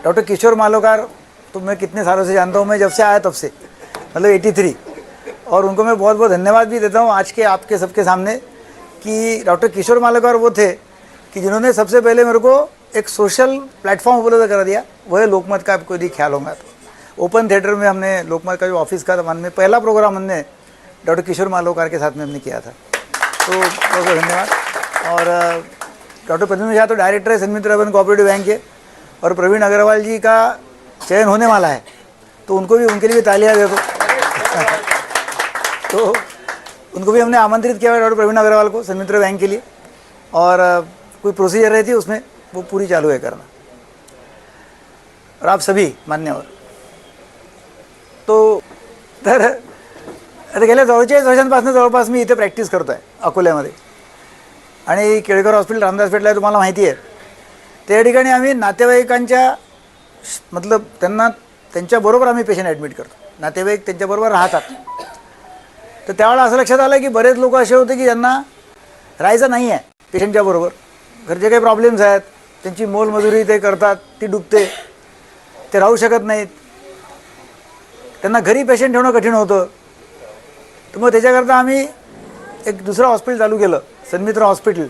Doctor Kishore Malokar तो मैं कितने सालों से जानता हूँ, मैं जब से आया तब से, मतलब 83, और उनको मैं बहुत बहुत धन्यवाद भी देता हूँ आज के आपके सबके सामने कि डॉक्टर किशोर मालोकार वो थे कि जिन्होंने सबसे पहले मेरे को एक सोशल प्लेटफॉर्म उपलब्ध करा दिया। वो है लोकमत का, आपको यदि ख्याल होगा तो ओपन थिएटर में हमने लोकमत का जो ऑफिस का मन में पहला प्रोग्राम हमने डॉक्टर किशोर मालोकार के साथ में हमने किया था, तो बहुत बहुत धन्यवाद। और डॉक्टर पद्मनाभ झा तो डायरेक्टर है सन्मित्र अर्बन कोऑपरेटिव बैंक के, और प्रवीण अग्रवाल जी का चयन होने वाला है, तो उनको भी, उनके लिए भी तालियां दे दो। तो उनको भी हमने आमंत्रित किया है, डॉक्टर प्रवीण अग्रवाल को, सन्मित्र बैंक के लिए, और कोई प्रोसीजर रहती है उसमें, वो पूरी चालू है करना। और आप सभी मान्यवर तो तर आता गेल्या 44 वर्षांपासून जवळपास मी इथे प्रॅक्टिस करतो आहे अकोल्यामध्ये, आणि केळकर हॉस्पिटल रामदास पेठला आहे, तुम्हाला माहिती आहे। त्या ठिकाणी आम्ही नातेवाईकांच्या मतलब त्यांच्याबरोबर आम्ही पेशंट ॲडमिट करतो, नातेवाईक त्यांच्याबरोबर राहतात। तर त्यावेळेला असं लक्षात आलं की बरेच लोक असे होते की ज्यांना राहायचं नाही आहे पेशंटच्या बरोबर, घरचे काही प्रॉब्लेम्स आहेत, त्यांची मोलमजुरी ते करतात, ती डुबते, ते राहू शकत नाहीत, त्यांना घरी पेशंट ठेवणं कठीण होतं। तर मग त्याच्याकरता आम्ही एक दुसरं हॉस्पिटल चालू केलं, सन्मित्र हॉस्पिटल,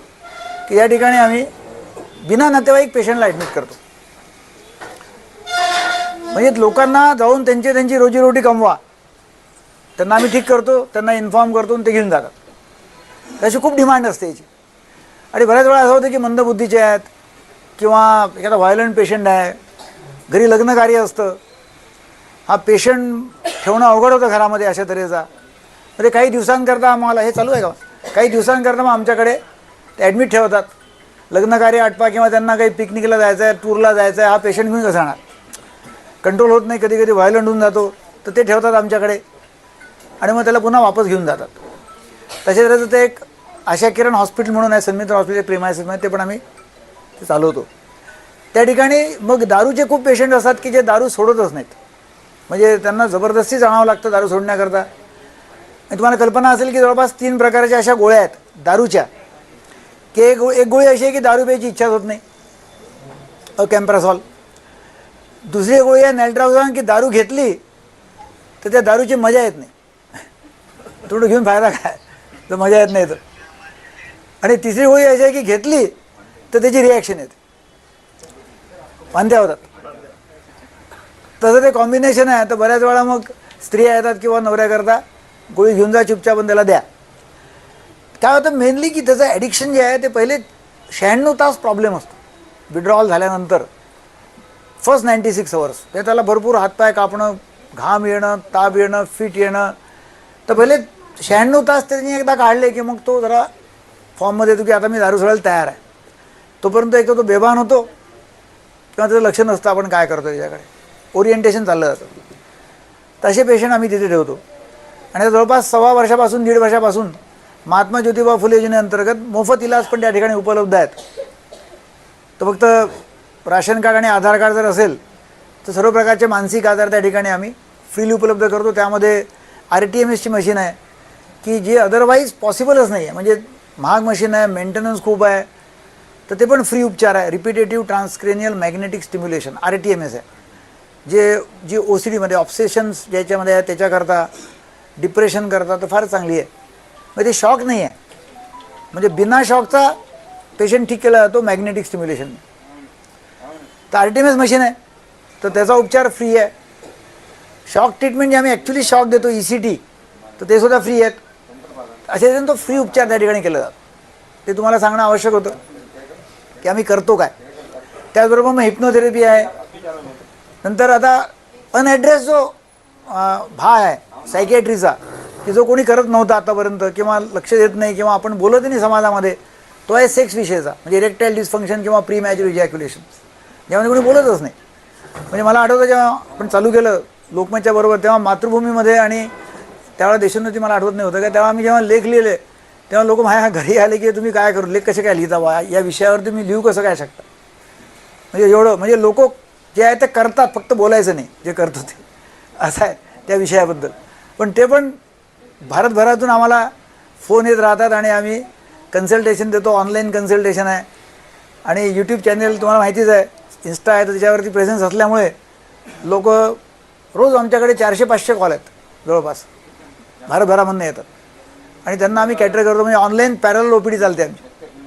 की या ठिकाणी आम्ही बिना नातेवाईक पेशंटला ॲडमिट करतो। म्हणजे लोकांना जाऊन त्यांची रोजीरोटी कमवा, त्यांना आम्ही ठीक करतो, त्यांना इन्फॉर्म करतो आणि ते घेऊन जातात। त्याची खूप डिमांड असते याची। आणि बऱ्याच वेळा असं होतं की मंदबुद्धीचे आहेत किंवा एखादा व्हायलंट पेशंट आहे, घरी लग्न कार्य असतं, हा पेशंट ठेवणं अवघड होतं घरामध्ये अशा तऱ्हेचा। म्हणजे काही दिवसांकरता आम्हाला हे चालू आहे का, काही दिवसांकरता मग आमच्याकडे ते ॲडमिट ठेवतात, लग्न कार्य आटपा किंवा त्यांना काही पिकनिकला जायचं आहे, टूरला जायचं आहे, हा पेशंट घेऊन कसं राहणार, कंट्रोल होत नाही, कधी कधी व्हायलंट होऊन जातो, तर ते ठेवतात आमच्याकडे आणि मग त्याला पुन्हा वापस घेऊन जातात। तशा तऱ्हेचं ते एक आशा किरण हॉस्पिटल म्हणून आहे, सन्मित्र हॉस्पिटल प्रेमायसिसमध्ये, ते पण आम्ही ते चालवतो। त्या ठिकाणी मग दारूचे खूप पेशंट असतात की जे दारू सोडतच नाहीत, म्हणजे त्यांना जबरदस्ती आणावं लागतं दारू सोडण्याकरता। तुम्हाला कल्पना असेल की जवळपास 3 प्रकारच्या अशा गोळ्या आहेत दारूच्या, की एक गोळी अशी आहे की दारू प्यायची इच्छाच होत नाही, कॅम्प्रासॉल। दुसरी गोळी आहे नॅल्ट्राझोन, की दारू घेतली तर त्या दारूची मजा येत नाही, थोडं घेऊन फायदा काय, तर मजा येत नाही तर। आणि तिसरी गोळी अशी आहे की घेतली तर त्याची रिॲक्शन येते, वांद्या होतात। तसं ते कॉम्बिनेशन आहे। तर बऱ्याच वेळा मग स्त्रिया येतात किंवा नवऱ्याकरता गोळी घेऊन जा चुपचाप आणि त्याला द्या। काय होतं मेनली की त्याचं ॲडिक्शन जे आहे ते पहिले 96 तास प्रॉब्लेम असतो, विड्रॉल झाल्यानंतर फर्स्ट 96 आवर्स ते त्याला भरपूर हातपाय कापणं, घाम येणं, ताप येणं, फिट येणं। तर पहिले 96 तास त्यांनी एकदा काढले की मग तो जरा फॉर्ममध्ये येतो की आता मी दारू सोडायला तयार आहे। तोपर्यंत एक तो बेभान होतो किंवा त्याचं लक्ष नसतं आपण काय करतो त्याच्याकडे, ओरिएंटेशन चाललं जातं। तसे पेशंट आम्ही तिथे ठेवतो। आणि जवळपास 1.25 वर्षापासून 1.5 वर्षापासून महात्मा ज्योतिबा फुले योजनेअंतर्गत मोफत इलाज पण त्या ठिकाणी उपलब्ध आहेत। तर फक्त राशन कार्ड आणि आधार कार्ड जर असेल तर सर्व प्रकारचे मानसिक आजार त्या ठिकाणी आम्ही फ्रीली उपलब्ध करतो। त्यामध्ये RTMSची मशीन आहे की जी अदरवाईज पॉसिबलच नाही आहे, म्हणजे महाग मशीन आहे, मेंटेनन्स खूप आहे, तर ते पण फ्री उपचार आहे। रिपिटेटिव्ह ट्रान्सक्रेनियल मॅग्नेटिक स्टिम्युलेशन RTMS आहे, जे OCDमध्ये ऑब्सेशन्स ज्याच्यामध्ये आहे त्याच्याकरता, डिप्रेशन करता तर फार चांगली आहे। म्हणजे शॉक नाही आहे, म्हणजे बिना शॉकचा पेशंट ठीक केला जातो मॅग्नेटिक स्टिम्युलेशन। तर RTMS मशीन आहे तर त्याचा उपचार फ्री आहे। शॉक ट्रीटमेंट जे आम्ही ॲक्च्युली शॉक देतो ECT, तर ते सुद्धा फ्री आहेत। अशा तऱ्हेने तो फ्री उपचार त्या ठिकाणी केला जातो। ते तुम्हाला सांगणं आवश्यक होतं की आम्ही करतो काय। त्याचबरोबर मग हिप्नोथेरपी आहे। नंतर आता अनॲड्रेस जो भाग आहे सायकियाट्रीचा, की जो कोणी करत नव्हता आतापर्यंत किंवा लक्ष देत नाही किंवा आपण बोलत नाही समाजामध्ये, तो आहे सेक्स विषयचा, म्हणजे इरेक्टाईल डिस्फंक्शन किंवा प्री मॅच्युअर इजॅक्युलेशन, ज्यामध्ये कोणी बोलतच नाही। म्हणजे मला आठवतं जेव्हा आपण चालू केलं लोकमतच्या बरोबर, तेव्हा मातृभूमीमध्ये आणि त्यावेळेला देशोन्नती मला आठवत नाही होतं का, तेव्हा आम्ही जेव्हा लेख लिहिले तेव्हा लोक माझ्या घरी आले की तुम्ही काय करू, लेख कसे काय लिहिता बा, या विषयावर तुम्ही लिहू कसं काय शकता। म्हणजे एवढं, म्हणजे लोक जे आहे ते करतात, फक्त बोलायचं नाही, जे करतो ते असं आहे त्या विषयाबद्दल। पण ते पण भारतभरातून आम्हाला फोन येत राहतात आणि आम्ही कन्सल्टेशन देतो, ऑनलाईन कन्सल्टेशन आहे। आणि यूट्यूब चॅनल तुम्हाला माहितीच आहे, इन्स्टा आहे तर त्याच्यावरती प्रेझेन्स असल्यामुळे लोक रोज आमच्याकडे 400-500 कॉल आहेत जवळपास, भरभरामधनं येतात आणि त्यांना आम्ही कॅटर करतो. म्हणजे ऑनलाईन पॅरल OPD चालते आमची.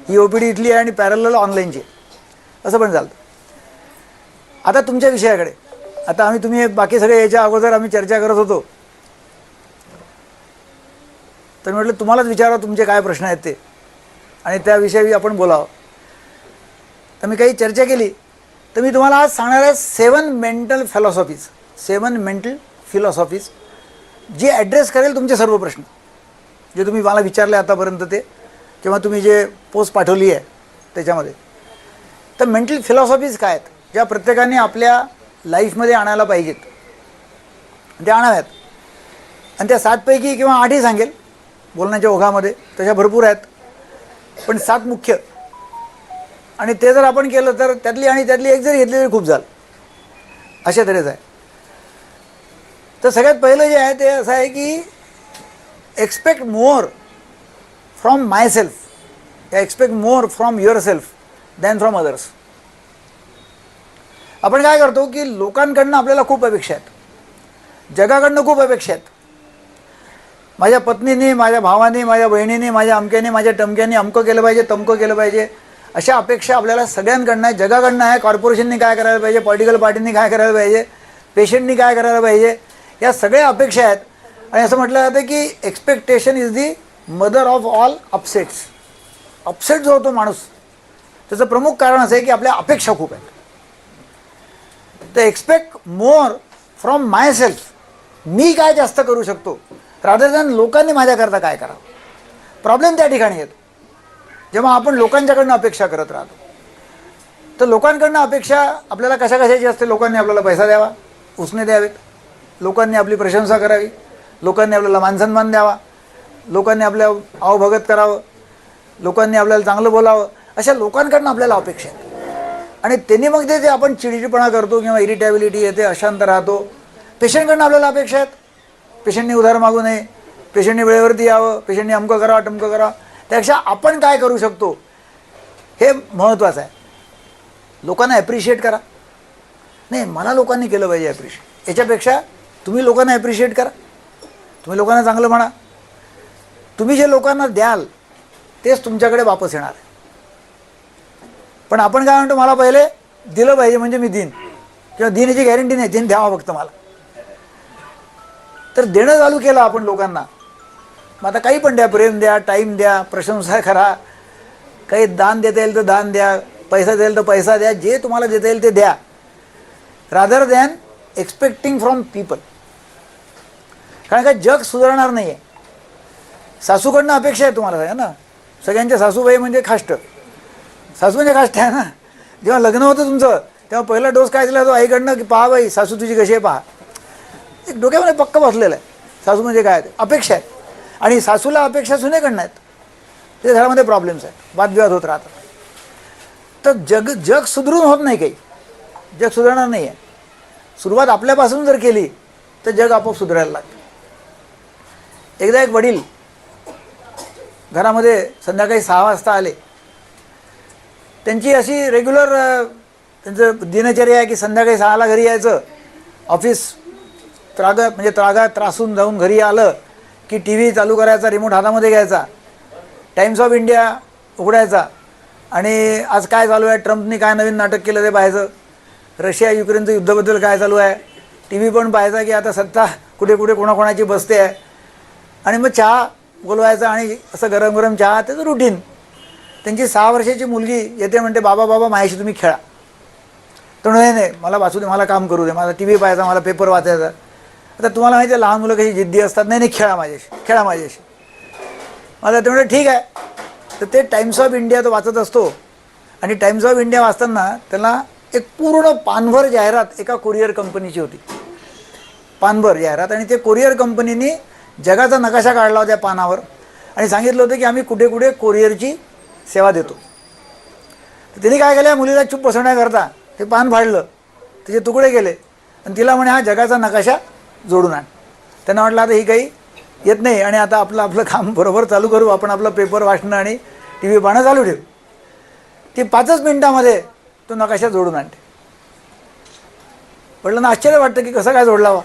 ही OPD इथली आहे आणि पॅरल ऑनलाईनची, असं पण चालतं. आता तुमच्या विषयाकडे, आता तुम्ही बाकी सगळे याच्या अगोदर आम्ही चर्चा करत होतो, तर म्हटलं तुम्हालाच विचारावं तुमचे काय प्रश्न आहेत ते आणि त्याविषयी आपण बोलावं. तर मी काही चर्चा केली, तर मी तुम्हाला आज सांगणार आहे 7 मेंटल फिलॉसॉफीज जी ॲड्रेस करेल तुमचे सर्व प्रश्न जे तुम्ही मला विचारले आतापर्यंत ते, किंवा तुम्ही जे पोस्ट पाठवली आहे त्याच्यामध्ये. तर मेंटल फिलॉसॉफीज काय आहेत ज्या प्रत्येकाने आपल्या लाईफमध्ये आणायला पाहिजेत, त्या आणाव्यात. आणि त्या 7 पैकी किंवा 8ही सांगेल बोलण्याच्या ओघामध्ये, तशा भरपूर आहेत, पण 7 मुख्य. आणि ते जर आपण केलं तर त्यातली एक जरी घेतली तरी खूप झालं, अशा तऱ्हेचं आहे. तर सगळ्यात पहिलं जे आहे ते असं आहे की expect more from myself, या expect more from yourself than from others. आपण काय करतो की लोकांकडनं आपल्याला खूप अपेक्षा आहेत, जगाकडनं खूप अपेक्षा आहेत. माझ्या पत्नीने, माझ्या भावाने, माझ्या बहिणीने, माझ्या अमक्याने, माझ्या टमक्याने अमकं केलं पाहिजे, तमकं केलं पाहिजे, अशा अपेक्षा आपल्याला सगळ्यांकडनं आहे, जगाकडनं आहे. कॉर्पोरेशननी काय करायला पाहिजे, पॉलिटिकल पार्टींनी काय करायला पाहिजे, पेशंटनी काय करायला पाहिजे, या सगळ्या अपेक्षा आहेत. आणि असं म्हटलं जातं की expectation is the mother of all upsets. Upset जो होतो माणूस, त्याचं प्रमुख कारण असं आहे की आपल्या अपेक्षा खूप आहेत. तर expect more from myself, मी काय जास्त करू शकतो, रादर दॅन लोकांनी माझ्याकरता काय करावं. प्रॉब्लेम त्या ठिकाणी येतो जेव्हा आपण लोकांच्याकडनं अपेक्षा करत राहतो. तर लोकांकडनं अपेक्षा आपल्याला कशाची असते, लोकांनी आपल्याला पैसा द्यावा, उसने द्यावेत, लोकांनी आपली प्रशंसा करावी, लोकांनी आपल्याला मानसन्मान द्यावा, लोकांनी आपल्या आवभगत करावं, लोकांनी आपल्याला चांगलं बोलावं, अशा लोकांकडनं आपल्याला अपेक्षा आहे. आणि त्यांनी मग ते आपण चिडचिडपणा करतो किंवा इरिटेबिलिटी येते, अशांत राहतो. पेशंटकडनं आपल्याला अपेक्षा आहेत, पेशंटने उधार मागू नये, पेशंटने वेळेवरती यावं, पेशंटने अमकं करावं टमकं करावं. त्यापेक्षा आपण काय करू शकतो हे महत्त्वाचं आहे. लोकांना ॲप्रिशिएट करा, नाही मला लोकांनी केलं पाहिजे ॲप्रिशिएट, याच्यापेक्षा तुम्ही लोकांना ॲप्रिशिएट करा, तुम्ही लोकांना चांगलं म्हणा. तुम्ही जे लोकांना द्याल तेच तुमच्याकडे वापस येणार आहे. पण आपण काय म्हणतो, मला पहिले दिलं पाहिजे म्हणजे मी देईन, किंवा देण्याची गॅरंटी नाही, देईन द्यावा फक्त मला. तर देणं चालू केलं आपण लोकांना, मग आता काही पण द्या, प्रेम द्या, टाईम द्या, प्रशंसा करा, काही दान देता येईल तर दान द्या, पैसा देईल तर पैसा द्या, जे तुम्हाला देता येईल ते द्या, rather than expecting from people. कारण का जग सुधारणार नाही आहे. सासूकडनं अपेक्षा आहे तुम्हाला आहे ना, सगळ्यांच्या सासूबाई म्हणजे खाष्ट, सासू म्हणजे खाष्ट आहे ना. जेव्हा लग्न होतं तुमचं तेव्हा पहिला डोस काय दिला तो आईकडनं की पहा बाई सासू तुझी कशी आहे पहा. एक डोक्यामध्ये पक्का बसलेलं आहे, सासू म्हणजे काय ते अपेक्षा आहेत. आणि सासूला अपेक्षा सुनेकडनं आहेत, ते घरामध्ये प्रॉब्लेम्स आहेत, वादविवाद होत राहतात. तर जग सुधरून होत नाही, काही जग सुधारणार नाही आहे. सुरुवात आपल्यापासून जर केली तर जग आपोआप सुधारायला लागतं. एकदा एक वडील घरामध्ये संध्याकाळी 6 वाजता आले. त्यांची अशी रेग्युलर त्यांचं दिनचर्या आहे की संध्याकाळी 6ला घरी यायचं, ऑफिस त्रासून जाऊन घरी आलं की TV चालू करायचा, रिमोट हातामध्ये घ्यायचा, टाइम्स ऑफ इंडिया उघडायचा आणि आज काय चालू आहे, ट्रम्पनी काय नवीन नाटक केलं ते पाहायचं, रशिया युक्रेनचं युद्धाबद्दल काय चालू आहे, TV पण पाहायचा की आता सत्ता कुठे कुठे कोणाकोणाची बसते आहे. आणि मग चहा बोलवायचा आणि असं गरम गरम चहा, त्याचं रुटीन. त्यांची 6 वर्षाची मुलगी येते, म्हणते बाबा माझ्याशी तुम्ही खेळा. तर नाही मला वाचू दे, मला काम करू दे, मला TV पाहायचा, मला पेपर वाचायचा. आता तुम्हाला माहिती आहे लहान मुलं कशी जिद्दी असतात, नाही खेळा माझ्याशी. मला ते म्हणते ठीक आहे. तर ते टाइम्स ऑफ इंडिया तो वाचत असतो आणि टाइम्स ऑफ इंडिया वाचताना त्याला एक पूर्ण पानभर जाहिरात एका कोरिअर कंपनीची होती, पानभर जाहिरात. आणि ते कोरिअर कंपनीने जगाचा नकाशा काढला होता त्या पानावर आणि सांगितलं होतं की आम्ही कुठे कुठे कोरिअरची सेवा देतो. तर तिने काय केलं, मुलीला चूप बसवण्याकरता ते पान फाडलं, तिचे तुकडे केले आणि तिला म्हणे हा जगाचा नकाशा जोडून आण. त्यांना म्हटलं आता ही काही येत नाही आणि आता आपलं काम बरोबर चालू करू, आपण आपलं पेपर वाचणं आणि TV पाहणं चालू ठेवू. ती 5च मिनिटामध्ये तो नकाशा जोडून आणते. वडिलांना आश्चर्य वाटतं की कसं काय जोडला बा.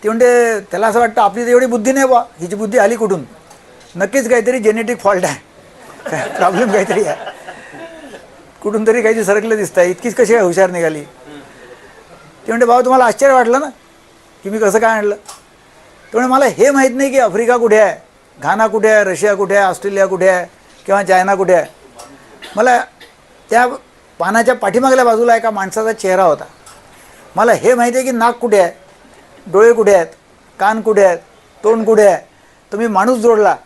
ती म्हणते त्याला असं वाटतं आपली तर एवढी बुद्धी नाही बा, हिची बुद्धी आली कुठून, नक्कीच काहीतरी जेनेटिक फॉल्ट आहे, काय प्रॉब्लेम काहीतरी आहे, कुठून तरी काहीतरी सरकलं दिसतं आहे, इतकीच कशी काय हुशार निघाली. ती म्हणते बाबा तुम्हाला आश्चर्य वाटलं ना की मी कसं काय आणलं. त्यामुळे मला हे माहीत नाही की आफ्रिका कुठे आहे, घाना कुठे आहे, रशिया कुठे आहे, ऑस्ट्रेलिया कुठे आहे किंवा चायना कुठे आहे. मला त्या पानाच्या पाठीमागल्या बाजूला एका माणसाचा चेहरा होता. मला हे माहिती आहे की नाक कुठे आहे, डोळे कुठे आहेत, कान कुठे आहेत, तोंड कुठे आहे. तुम्ही माणूस जोडला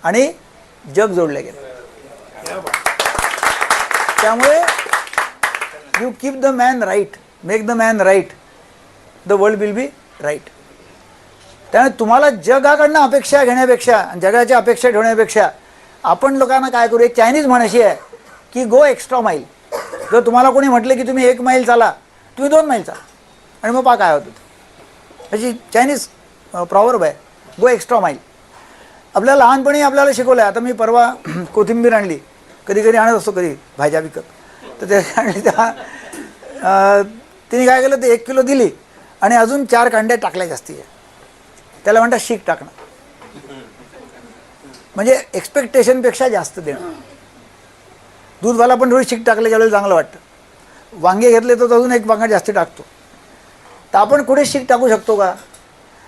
आणि जग जोडले गेले. त्यामुळे you keep the man right, make the man right, the world will be right. त्यामुळे तुम्हाला जगाकडनं अपेक्षा घेण्यापेक्षा, जगाच्या अपेक्षा ठेवण्यापेक्षा आपण लोकांना काय करू, एक चायनीज म्हण अशी आहे की गो एक्स्ट्रा माईल. जर तुम्हाला कोणी म्हटलं की तुम्ही 1 मैल चाला, तुम्ही 2 मैल चाला, आणि मग काय होतं. अशी चायनीज प्रॉवर्ब आहे, गो एक्स्ट्रा माईल. आपल्याला लहानपणी आपल्याला शिकवलं आहे. आता मी परवा कोथिंबीर आणली, कधी कधी आणत असतो कधी भाज्या विकत, तर ते आणली तेव्हा तिने काय केलं, ते 1 किलो दिली आणि अजून 4 कांड्या टाकल्या जास्ती आहे. त्याला म्हणतात शीक टाकणं, म्हणजे एक्सपेक्टेशनपेक्षा जास्त देणं. दूधवाला पण थोडी शीक टाकले ज्यावेळेला चांगलं वाटतं. वांगे घेतले तर अजून 1 वांगा जास्त टाकतो. तर आपण कुठे शीक टाकू शकतो का,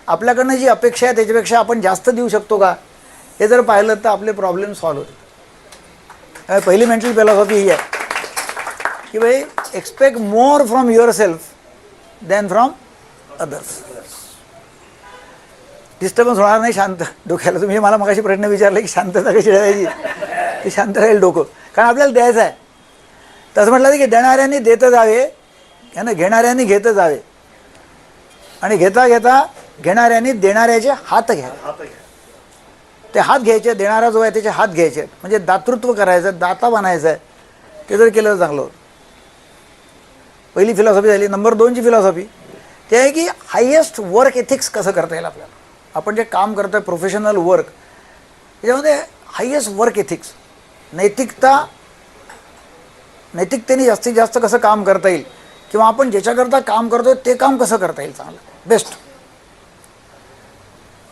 आपल्याकडनं जी अपेक्षा आहे त्याच्यापेक्षा आपण जास्त देऊ शकतो का, हे जर पाहिलं तर आपले प्रॉब्लेम सॉल्व्ह होते. पहिली मेंटल फिलॉसॉफी ही आहे की भाई expect more from yourself than from others. Disturbance होणार नाही शांत डोक्याला. तुम्ही मला मगाशी प्रश्न विचारला की शांतता कशी ठेवायची, ती शांत राहील डोकं, कारण आपल्याला द्यायचं आहे. तसं म्हटलं की देणाऱ्यांनी देत जावे, यानं घेणाऱ्यांनी घेत जावे, आणि घेता घेता घेणाऱ्यांनी देणाऱ्याचे हात घ्यावे. ते हात घ्यायचे, देणारा जो आहे त्याचे हात घ्यायचे, म्हणजे दातृत्व करायचं, दाता बनायचं आहे. ते जर केलं तर चांगलं होतं. पहिली फिलॉसॉफी झाली. नंबर 2ची फिलॉसॉफी ते आहे की हायेस्ट वर्क एथिक्स कसं करता येईल आपल्याला. आपण जे काम करतो आहे प्रोफेशनल वर्क, त्याच्यामध्ये हायेस्ट वर्क एथिक्स, नैतिकतेने जास्तीत जास्त कसं काम करता येईल, किंवा आपण ज्याच्याकरता काम करतोय ते काम कसं करता येईल चांगलं, बेस्ट.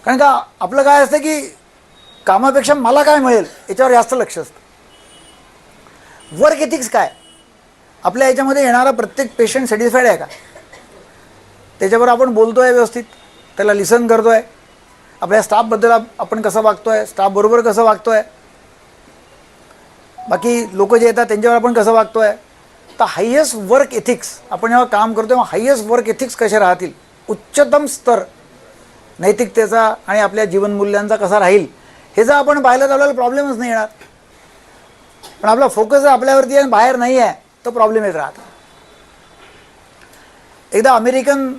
कारण का आपलं काय असतं की कामापेक्षा मला काय मिळेल याच्यावर जास्त लक्ष असतं. वर्क एथिक्स काय, आपल्या याच्यामध्ये येणारा प्रत्येक पेशंट सॅटिस्फाईड आहे का, त्याच्यावर आपण बोलतो आहे व्यवस्थित, त्याला लिसन करतो आहे, आपल्या स्टाफबद्दल आपण कसं वागतो आहे, स्टाफबरोबर कसं वागतो आहे, बाकी लोक जे येतात त्यांच्यावर आपण कसं वागतो आहे. तर हायेस्ट वर्क एथिक्स, आपण जेव्हा काम करतो तेव्हा हायेस्ट वर्क एथिक्स कसे राहतील, उच्चतम स्तर नैतिकतेचा आणि आपल्या जीवनमूल्यांचा कसा राहील, हे जर आपण पाहिलं तर आपल्याला प्रॉब्लेमच नाही येणार. पण आपला फोकस जर आपल्यावरती आहे बाहेर नाही आहे तर प्रॉब्लेम येत राहतो. एकदा अमेरिकन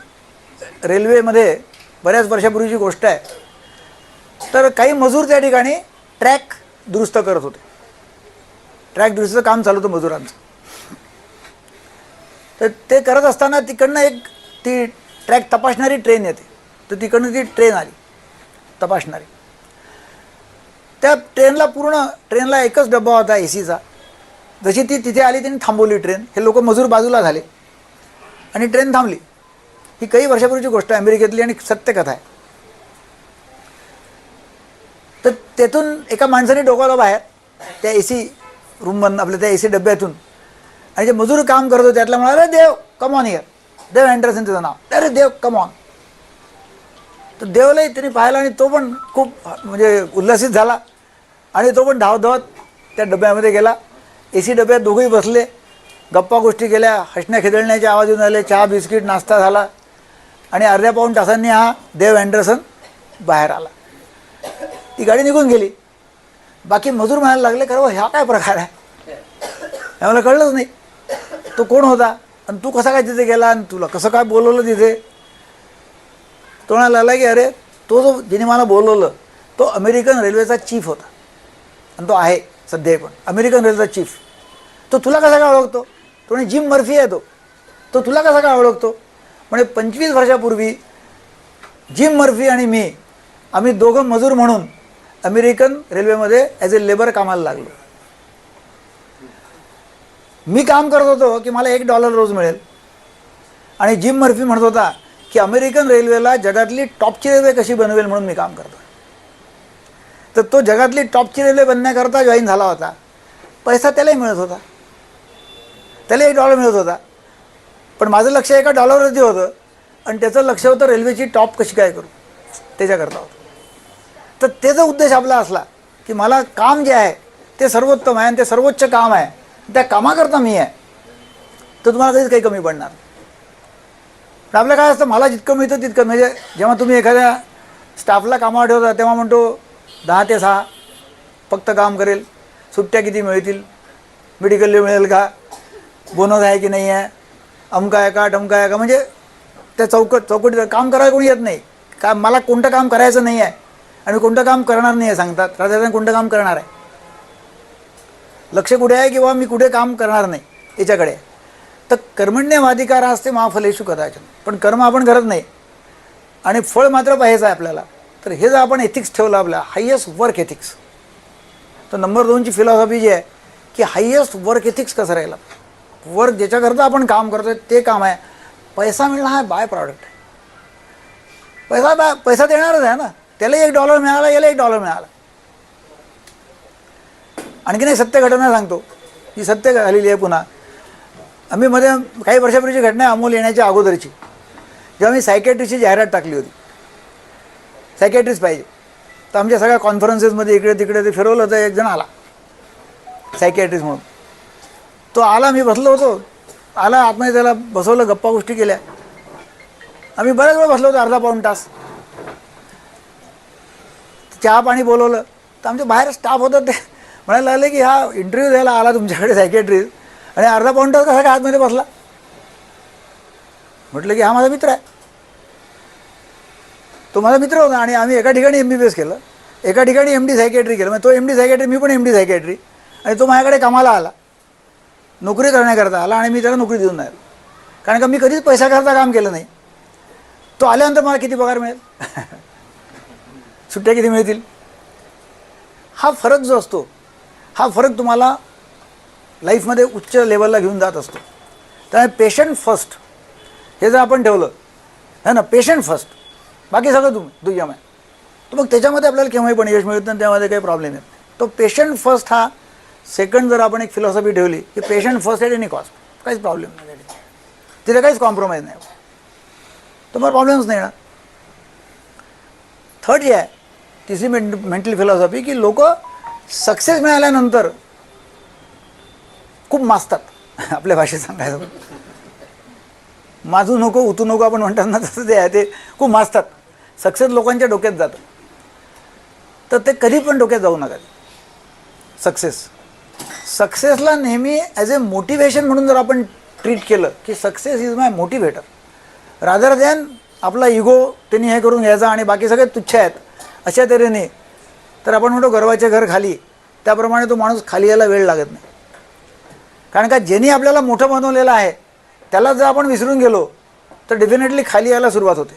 रेल्वेमध्ये बऱ्याच वर्षापूर्वीची गोष्ट आहे, तर काही मजूर त्या ठिकाणी ट्रॅक दुरुस्त करत होते. ट्रॅक दुरुस्तीचं काम चालू होतं मजुरांचं. तर ते करत असताना तिकडनं ती ट्रॅक तपासणारी ट्रेन येते. तर तिकडनं ती ट्रेन आली तपासणारी. त्या ट्रेनला एकच डब्बा होता एसीचा. जशी ती तिथे आली त्यांनी थांबवली ट्रेन. हे लोक मजूर बाजूला झाले आणि ट्रेन थांबली. ही काही वर्षापूर्वीची गोष्ट आहे, अमेरिकेतली, आणि सत्यकथा आहे. तर तेथून एका माणसाने डोकावलं बाहेर त्या एसी रूममधून, आपल्या त्या एसी डब्यातून, आणि जे मजूर काम करत होते त्यातला म्हणाला, अरे Dave come on here. Dave Anderson त्याचं नाव. अरे देव कम ऑन. तर देवलाही त्यांनी पाहिलं आणि तो पण खूप म्हणजे उल्हासित झाला आणि तो पण धावत त्या डब्यामध्ये गेला. एसी डब्यात दोघंही बसले, गप्पा गोष्टी केल्या, हसण्या खेदळण्याचे आवाज येऊन आले, चहा बिस्किट नाश्ता झाला, आणि अर्ध्या पाऊण तासांनी हा देव अँडरसन बाहेर आला. ती गाडी निघून गेली. बाकी मजूर म्हणायला लागले, खरं ह्या काय प्रकार आहे, मला कळलंच नाही, तो कोण होता आणि तू कसा काय तिथे गेला आणि तुला कसं काय बोलवलं तिथे. तो म्हणायला लागला की अरे तो जो जिने मला बोलवलं तो अमेरिकन रेल्वेचा चीफ होता, आणि तो आहे सध्या पण अमेरिकन रेल्वेचा चीफ. तो तुला कसा काय ओळखतो. तो म्हणे जिम मर्फी आहे तो तुला कसा काय ओळखतो. म्हणजे 25 वर्षापूर्वी जिम मर्फी आणि मी, आम्ही दोघं मजूर म्हणून अमेरिकन रेल्वेमध्ये ॲज ए लेबर कामाला लागलो. मी काम करत होतो की मला $1 रोज मिळेल, आणि जिम मर्फी म्हणत होता की अमेरिकन रेल्वेला जगातली टॉपची रेल्वे कशी बनवेल म्हणून मी काम करतो. तर तो जगातली टॉपची रेल्वे बनण्याकरता जॉईन झाला होता. पैसा त्यालाही मिळत होता, त्याला $1 मिळत होता, पण माझं लक्ष एका $1वरती होतं आणि त्याचं लक्ष होतं रेल्वेची टॉप कशी काय करू त्याच्याकरता होतं. तर त्याचा उद्देश आपला असला की मला काम जे आहे ते सर्वोत्तम आहे आणि ते सर्वोच्च काम आहे, त्या कामाकरता मी आहे, तर तुम्हाला कधीच काही कमी पडणार. पण आपलं काय असतं, मला जितकं मिळतं तितकं. म्हणजे जेव्हा तुम्ही एखाद्या स्टाफला कामावर ठेवता तेव्हा म्हणतो 10 ते 6 फक्त काम करेल, सुट्ट्या किती मिळतील, मेडिकल लीव मिळेल का, बोनस आहे की नाही आहे, अमका आहे का टमका आहे का. म्हणजे त्या चौकटीत काम करायला कोणी येत नाही. का मला कोणतं काम करायचं नाही आहे आणि कोणतं काम करणार नाही आहे सांगतात, राजा कोणतं काम करणार आहे. लक्ष कुठे आहे किंवा मी कुठे काम करणार नाही याच्याकडे. तर कर्मण्यवाधिकार असते मा फलेषु कदाचन. पण कर्म आपण करत नाही आणि फळ मात्र पाहायचं आहे आपल्याला. तर हे जर आपण एथिक्स ठेवलं आपल्या हायेस्ट वर्क एथिक्स, तर नंबर 2ची फिलॉसॉफी जी आहे की हायेस्ट वर्क एथिक्स कसं राहिलं. वर्क ज्याच्याकरता आपण काम करतोय ते काम आहे. पैसा मिळणं हा बाय प्रॉडक्ट आहे. पैसा देणारच आहे ना. त्याला $1 मिळाला, याला $1 मिळाला. आणखीन एक सत्य घटना सांगतो, ही सत्य झालेली आहे. पुन्हा आम्ही मध्ये काही वर्षापूर्वीची घटना आहे, अमोल येण्याच्या अगोदरची, जेव्हा मी सायकॅट्रिस्टची जाहिरात टाकली होती. सायकॅट्रिस्ट पाहिजे. तर आमच्या सगळ्या कॉन्फरन्सेसमध्ये इकडे तिकडे ते फिरवलं होतं. एक जण आला सायकॅट्रिस्ट म्हणून. तो आला, मी बसलो होतो, आला आतमध्ये, त्याला बसवलं, गप्पा गोष्टी केल्या. आम्ही बऱ्याच वेळ बसलो होतो, अर्धा-पाऊण तास. चहा पाणी बोलवलं. तर आमच्या बाहेर स्टाफ होतं, ते म्हणायला लागले की हा इंटरव्ह्यू द्यायला आला तुमच्याकडे सायकॅट्रिस्ट आणि अर्धा-पाऊण तास कसा काय आतमध्ये बसला. म्हटलं की हा माझा मित्र आहे. तो माझा मित्र होता आणि आम्ही एका ठिकाणी MBBS केलं, एका ठिकाणी MD सायकॅट्री केलं. म्हणजे तो MD सायकॅट्री, मी पण MD सायकॅट्री. आणि तो माझ्याकडे कामाला आला, नोकरी करण्याकरता आला आणि मी त्याला नोकरी देऊन नाही. कारण का मी कधीच पैशाकरता काम केलं नाही. तो आल्यानंतर मला किती पगार मिळेल, सुट्ट्या किती मिळतील, हा फरक जो असतो, हा फरक तुम्हाला लाईफमध्ये उच्च लेवलला घेऊन जात असतो. त्यामुळे पेशंट फर्स्ट हे जर आपण ठेवलं है ना, पेशंट फर्स्ट, बाकी सगळं दुय्यम आहे, तर मग त्याच्यामध्ये आपल्याला केव्हाही पण यश मिळत नाही, त्यामध्ये काही प्रॉब्लेम येत नाही. तो पेशंट फर्स्ट हा सेकंड जर आपण एक फिलॉसॉफी ठेवली की patient first at any cost, काहीच प्रॉब्लेम नाही, तिथे काहीच कॉम्प्रोमाइज नाही, तुम्हाला प्रॉब्लेम्स नाही येणार. थर्ड जे आहे, तिसरी मेंटल फिलॉसॉफी की लोक सक्सेस मिळाल्यानंतर खूप माजतात. आपल्या भाषेत सांगायचं, माजू नको उतू नको आपण म्हणतात ना, तसं ते आहे. ते खूप माजतात. सक्सेस लोकांच्या डोक्यात जातं, तर ते कधी पण डोक्यात जाऊ नका. सक्सेसला नेहमी ॲज ए मोटिवेशन म्हणून जर आपण ट्रीट केलं की success is my motivator, rather than आपला इगो त्यांनी हे करून घ्यायचा आणि बाकी सगळे तुच्छ आहेत अशा तऱ्हेने, तर आपण म्हणतो गर्वाचे घर खाली, त्याप्रमाणे तो माणूस खाली यायला वेळ लागत नाही. कारण का ज्यांनी आपल्याला मोठं बनवलेलं आहे त्याला जर आपण विसरून गेलो तर डेफिनेटली खाली यायला सुरुवात होते.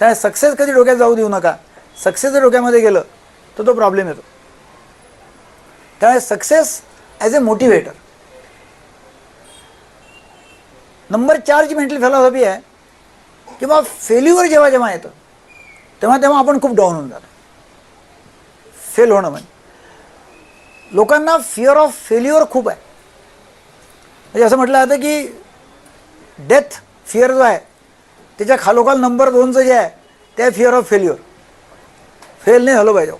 त्यामुळे सक्सेस कधी डोक्यात जाऊ देऊ नका. सक्सेस जर डोक्यामध्ये गेलं तर तो प्रॉब्लेम येतो. त्यामुळे सक्सेस ॲज ए मोटिवेटर. नंबर 4ची मेंटल फिलॉसॉफी आहे किंवा फेल्युअर जेव्हा जेव्हा येतं तेव्हा आपण खूप डाऊन होऊन जातो. फेल होणं म्हणजे लोकांना फिअर ऑफ फेल्युअर खूप आहे. म्हणजे असं म्हटलं जातं की डेथ फिअर जो आहे त्याच्या खालोखाल नंबर 2चं जे आहे ते आहे फिअर ऑफ फेल्युअर. फेल नाही झालं पाहिजे.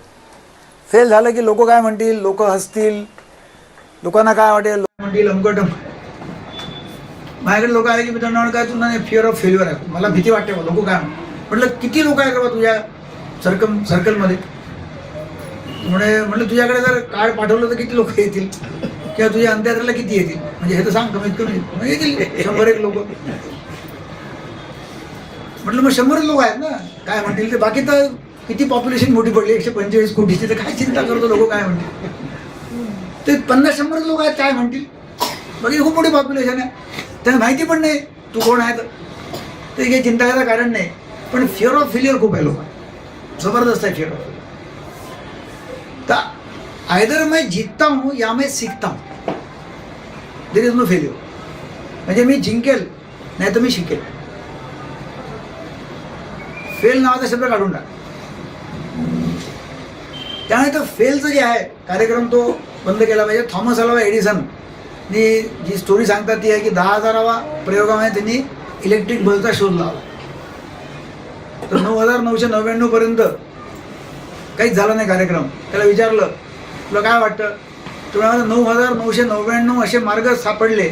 फेल झालं की लोक काय म्हणतील, लोक हसतील, लोकांना काय वाटेल, लोक म्हणतील अमकटम. माझ्याकडे लोक आले की मी त्यांना म्हणून काय तुला नाही फिअर ऑफ फेल्युअर आहे, मला भीती वाटते, लोक काय म्हटलं किती लोक आहे का तुझ्या सर्कलमध्ये. म्हटलं तुझ्याकडे जर कार्ड पाठवलं तर किती लोक येतील किंवा तुझ्या अंत्याला किती येतील, म्हणजे हे तर सांग कमीत कमी येतील 100 लोक. म्हटलं मग 100 लोक आहेत ना, काय म्हणतील ते. बाकी तर किती पॉप्युलेशन मोठी पडली 145 कोटीची, तर काय चिंता करतो, लोक काय म्हणतील. ते 50-100 लोक आहेत काय म्हणतील, बाकी खूप मोठी पॉप्युलेशन आहे, त्यांना माहिती पण नाही तू कोण आहे, तर काही चिंता करायचं कारण नाही. पण फिअर ऑफ फेल्युअर खूप आहे, लोक जबरदस्त आहे फिअर ऑफ. तर आयदर मैं जीतता हूँ या मैं सीखता हूँ, देयर इज नो फेल्युअर. म्हणजे मी जिंकेल नाही तर मी शिकेल. फेल नावाचा शब्द काढून टाक. त्यामुळे तो फेलचं जे आहे कार्यक्रम तो बंद केला पाहिजे. थॉमस अल्वा एडिसननी जी स्टोरी सांगतात ती आहे की 10,000वा प्रयोगामध्ये त्यांनी इलेक्ट्रिक बल्बचा शोध लावला. तर 9,999 पर्यंत काहीच झालं नाही कार्यक्रम. त्याला विचारलं तुला काय वाटतं, तुम्हाला 9,999 असे मार्ग सापडले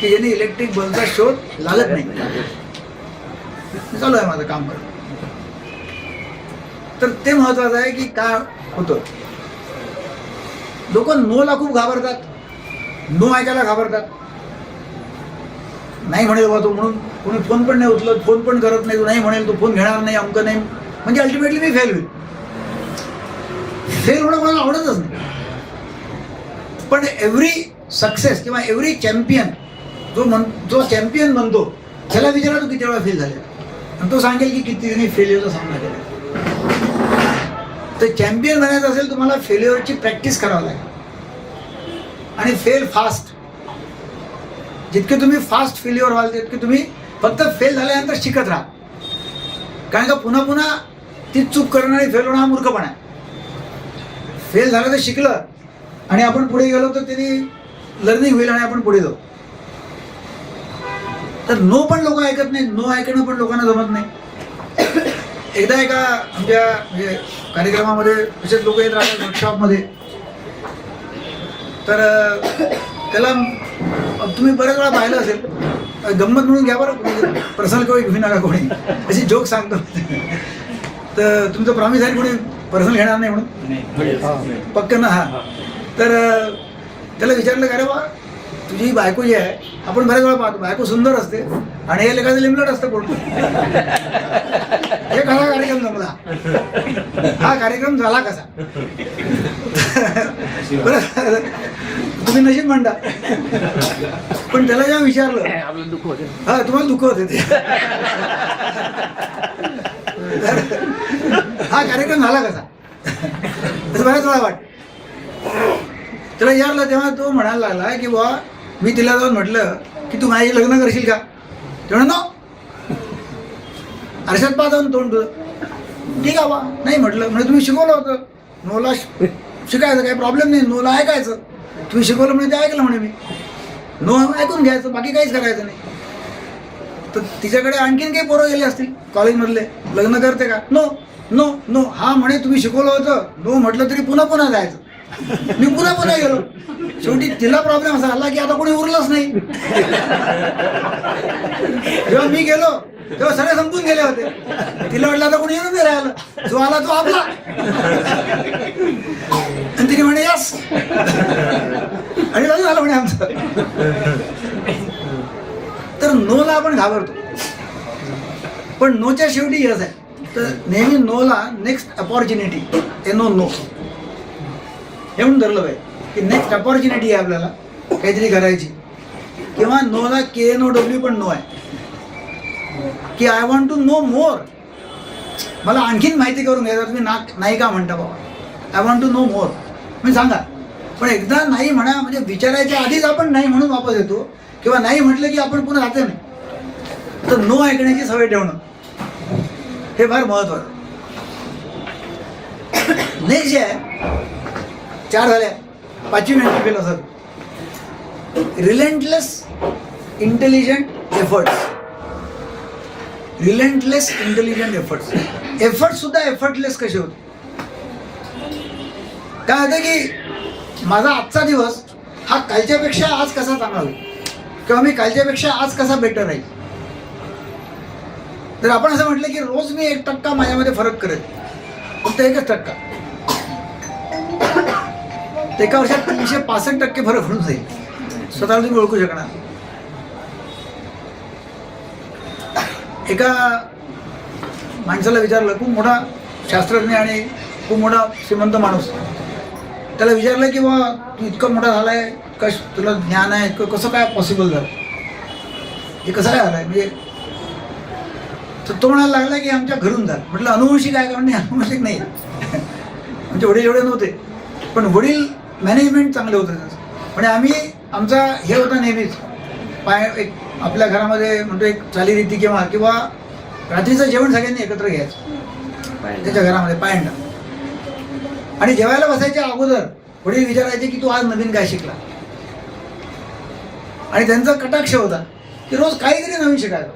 की ज्यांनी इलेक्ट्रिक बल्बचा शोध लागत नाही. चालू आहे माझं काम करत. तर ते महत्वाचं आहे की काय होतं, लोक नोला खूप घाबरतात, नो ऐकायला घाबरतात. नाही म्हणेल बा तो म्हणून कोणी फोन पण नाही उचलत, फोन पण करत नाही, तो नाही म्हणेल, तो फोन घेणार नाही, अमकं नाही, म्हणजे अल्टिमेटली मी फेल होईल. फेल होणं कोणाला आवडतच नाही. पण एव्हरी सक्सेस किंवा एव्हरी चॅम्पियन जो चॅम्पियन बनतो त्याला विचारा तू किती वेळा फेल झाले, आणि तो सांगेल की किती जणी फेल्युअरचा सामना केला. तर चॅम्पियन बनायचं असेल तुम्हाला फेल्युअरची प्रॅक्टिस करावं लागेल आणि फेल फास्ट. जितके तुम्ही फास्ट फेल्युअर व्हाल तितके तुम्ही फक्त फेल झाल्यानंतर शिकत राहा. कारण का पुन्हा पुन्हा तीच चूक करणं आणि फेल होणं हा मूर्खपणा आहे. फेल झालं तर शिकलं आणि आपण पुढे गेलो तर त्यांनी लर्निंग होईल आणि आपण पुढे जाऊ. तर नो पण लोक ऐकत नाही, नो ऐकणं पण लोकांना जमत नाही. एकदा एका आमच्या म्हणजे कार्यक्रमामध्ये तसेच लोक येत राहतात वर्कशॉपमध्ये. तर त्याला तुम्ही बऱ्याच वेळा पाहिलं असेल, गंमत म्हणून घ्या बरं, पर्सनल कोणी घेऊ नका, कोणी अशी जोक सांगतो. तर तुमचं प्रॉमिस आहे कोणी पर्सनल घेणार नाही म्हणून पक्क ना. हा तर त्याला विचारलं का रे बा तुझी बायको जी आहे, आपण बऱ्याच वेळा पाहतो बायको सुंदर असते आणि हे लेखाचं लिमलट असतं कोणतं. हे कसा कार्यक्रम जमला, हा कार्यक्रम झाला कसा. बरं तुम्ही नशीब म्हणता, पण त्याला जेव्हा विचारलं हा तुम्हाला दुःख होते ते हा कार्यक्रम झाला कसा असं बऱ्याच वेळा वाटत. त्याला विचारलं तेव्हा तो म्हणायला लागला की बुवा मी तिला जाऊन म्हटलं की तू माझ्याशी लग्न करशील का, तेव्हा नो आरशात पाहा जाऊन तोंड तुझं. ठीक आहे बा नाही म्हटलं. म्हणजे तुम्ही शिकवलं होतं नोला शिकायचं, काही प्रॉब्लेम नाही, नोला ऐकायचं. तुम्ही शिकवलं म्हणजे ते ऐकलं म्हणे मी, नो ऐकून घ्यायचं, बाकी काहीच करायचं नाही. तर तिच्याकडे आणखीन काही पोरं गेले असतील कॉलेजमधले, लग्न करते का, नो नो नो. हा म्हणे तुम्ही शिकवलं होतं, नो म्हटलं तरी पुन्हा पुन्हा जायचं. मी पुन्हा पुन्हा गेलो. शेवटी तिला प्रॉब्लेम असा आला की आता कोणी उरलंच नाही. जेव्हा मी गेलो तेव्हा सगळे संपून गेले होते. तिला वाटलं आता कोणी येऊन नाही राहिलं, जो आला तो आपला. आणि तिने म्हणे यस, आणि झालं म्हणे आमचं. तर नोला आपण घाबरतो, पण नोच्या शेवटी यस आहे. तर नेहमी नोला नेक्स्ट अपॉर्च्युनिटी, नो नो हे म्हणून धरलं पाहिजे की नेक्स्ट अपॉर्च्युनिटी आहे आपल्याला काहीतरी करायची. किंवा नोला KNOW पण नो आहे की आय वॉन्ट टू नो मोर. मला आणखीन माहिती करून घ्यायचं. तुम्ही नाही का म्हणता बाबा, आय वॉन्ट टू नो मोर मी सांगा. पण एकदा नाही म्हणा म्हणजे विचारायच्या आधीच आपण नाही म्हणून वापस येतो, किंवा नाही म्हटलं की आपण पुन्हा राहते नाही. तर नो ऐकण्याची सवय ठेवणं हे फार महत्वाचं. नेक्स्ट जे आहे 4 झाल्या, 5वी मिनिट केलं sir, relentless intelligent efforts. Relentless intelligent efforts. Effort सुद्धा एफर्टलेस कसे होते. काय होतं की माझा आजचा दिवस हा कालच्यापेक्षा आज कसा चांगला होईल, किंवा मी कालच्यापेक्षा आज कसा बेटर राहील. तर आपण असं म्हटलं की रोज मी 1% माझ्यामध्ये फरक करेल, फक्त 1%. एका वर्षात 365% फरक होऊन जाईल. स्वतःला तुम्ही ओळखू शकणार. एका माणसाला विचारलं, खूप मोठा शास्त्रज्ञ आणि खूप मोठा श्रीमंत माणूस, त्याला विचारलं की बाबा तू इतका मोठा झालाय, तुला ज्ञान आहे, कसं काय पॉसिबल झालं, हे कसं काय झालंय. म्हणजे तर तो म्हणायला लागला की आमच्या घरून झालं. म्हटलं अनुवंशिक आहे का, म्हणजे अनुवंशिक नाही. म्हणजे वडील एवढे नव्हते, पण वडील मॅनेजमेंट चांगलं होतं त्याचं. म्हणजे आम्ही आमचा हे होता नेहमीच एक आपल्या घरामध्ये म्हणतो एक चालीरीती किंवा रात्रीचं जेवण सगळ्यांनी एकत्र घ्यायचं त्याच्या घरामध्ये पायंडा. आणि जेवायला बसायच्या अगोदर वडील विचारायचे की तू आज नवीन काय शिकला. आणि त्यांचा कटाक्ष होता की रोज काहीतरी नवीन शिकायचं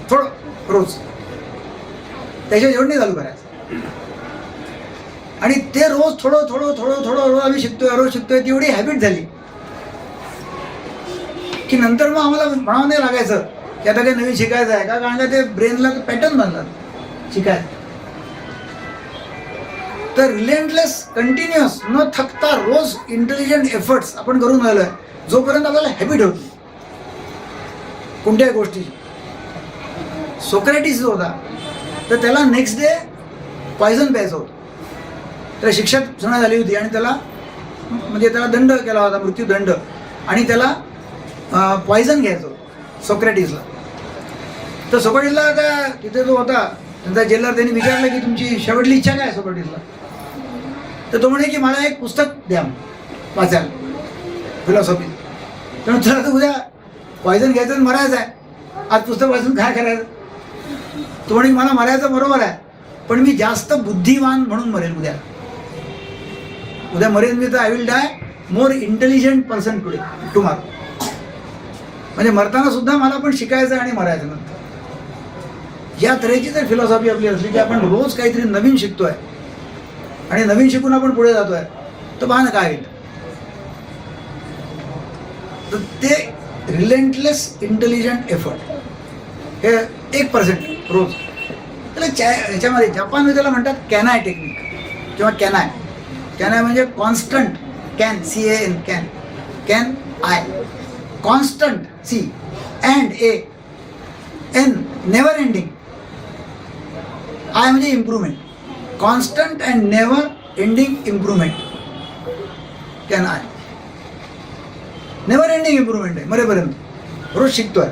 थोडं रोज, त्याच्या जेवण नाही चालू करायचं. आणि ते रोज थोडं थोडं थोडं थोडं रोज आम्ही शिकतोय रोज शिकतोय, ती एवढी हॅबिट झाली की नंतर मग आम्हाला म्हणावं नाही लागायचं की आता काही नवीन शिकायचं आहे का, कारण का ते ब्रेनला पॅटर्न बनतात शिकायचं. तर रिलेंटलेस कंटिन्युअस न थकता रोज इंटेलिजंट एफर्ट्स आपण करून राहिलोय जोपर्यंत आपल्याला हॅबिट होती कोणत्याही गोष्टीची. सोक्रेटिस जो होता तर त्याला नेक्स्ट डे पॉयझन प्यायचं होतं, त्याला शिक्षा सुना झाली होती आणि त्याला दंड केला होता, मृत्यूदंड. आणि त्याला पॉयझन घ्यायचं होतं सोक्रेटिसला. तर सोक्रेटिसला आता तिथे जो होता त्यांचा जेलर, त्यांनी विचारलं की तुमची शेवटली इच्छा काय सोक्रेटिसला. तर तो म्हणे की मला एक पुस्तक द्या वाचायला फिलॉसॉफी. तर तुला तर उद्या पॉयझन घ्यायचं आणि मरायचं आहे, आज पुस्तक वाचून काय करायचं. तो म्हणे मला मरायचं बरोबर आहे, पण मी जास्त बुद्धिवान म्हणून मरेल उद्या मरेल मी. तर I will die more intelligent person tomorrow. म्हणजे मरताना सुद्धा मला पण शिकायचं आणि मरायचं नंतर. या तऱ्हेची जर फिलॉसॉफी आपली असली की आपण रोज काहीतरी नवीन शिकतोय आणि नवीन शिकून आपण पुढे जातोय, तर पहा ना काय. तर ते रिलेंटलेस इंटेलिजंट एफर्ट हे 1% रोज. त्याला ह्याच्यामध्ये जपानमध्ये त्याला म्हणतात कॅनाय टेक्निक किंवा कॅनाय. कॅनाय म्हणजे constant, can CAN can I, constant C and AN, never ending. I म्हणजे improvement, constant and never ending improvement. Can I never ending improvement आहे मरेपर्यंत, रोज शिकतोय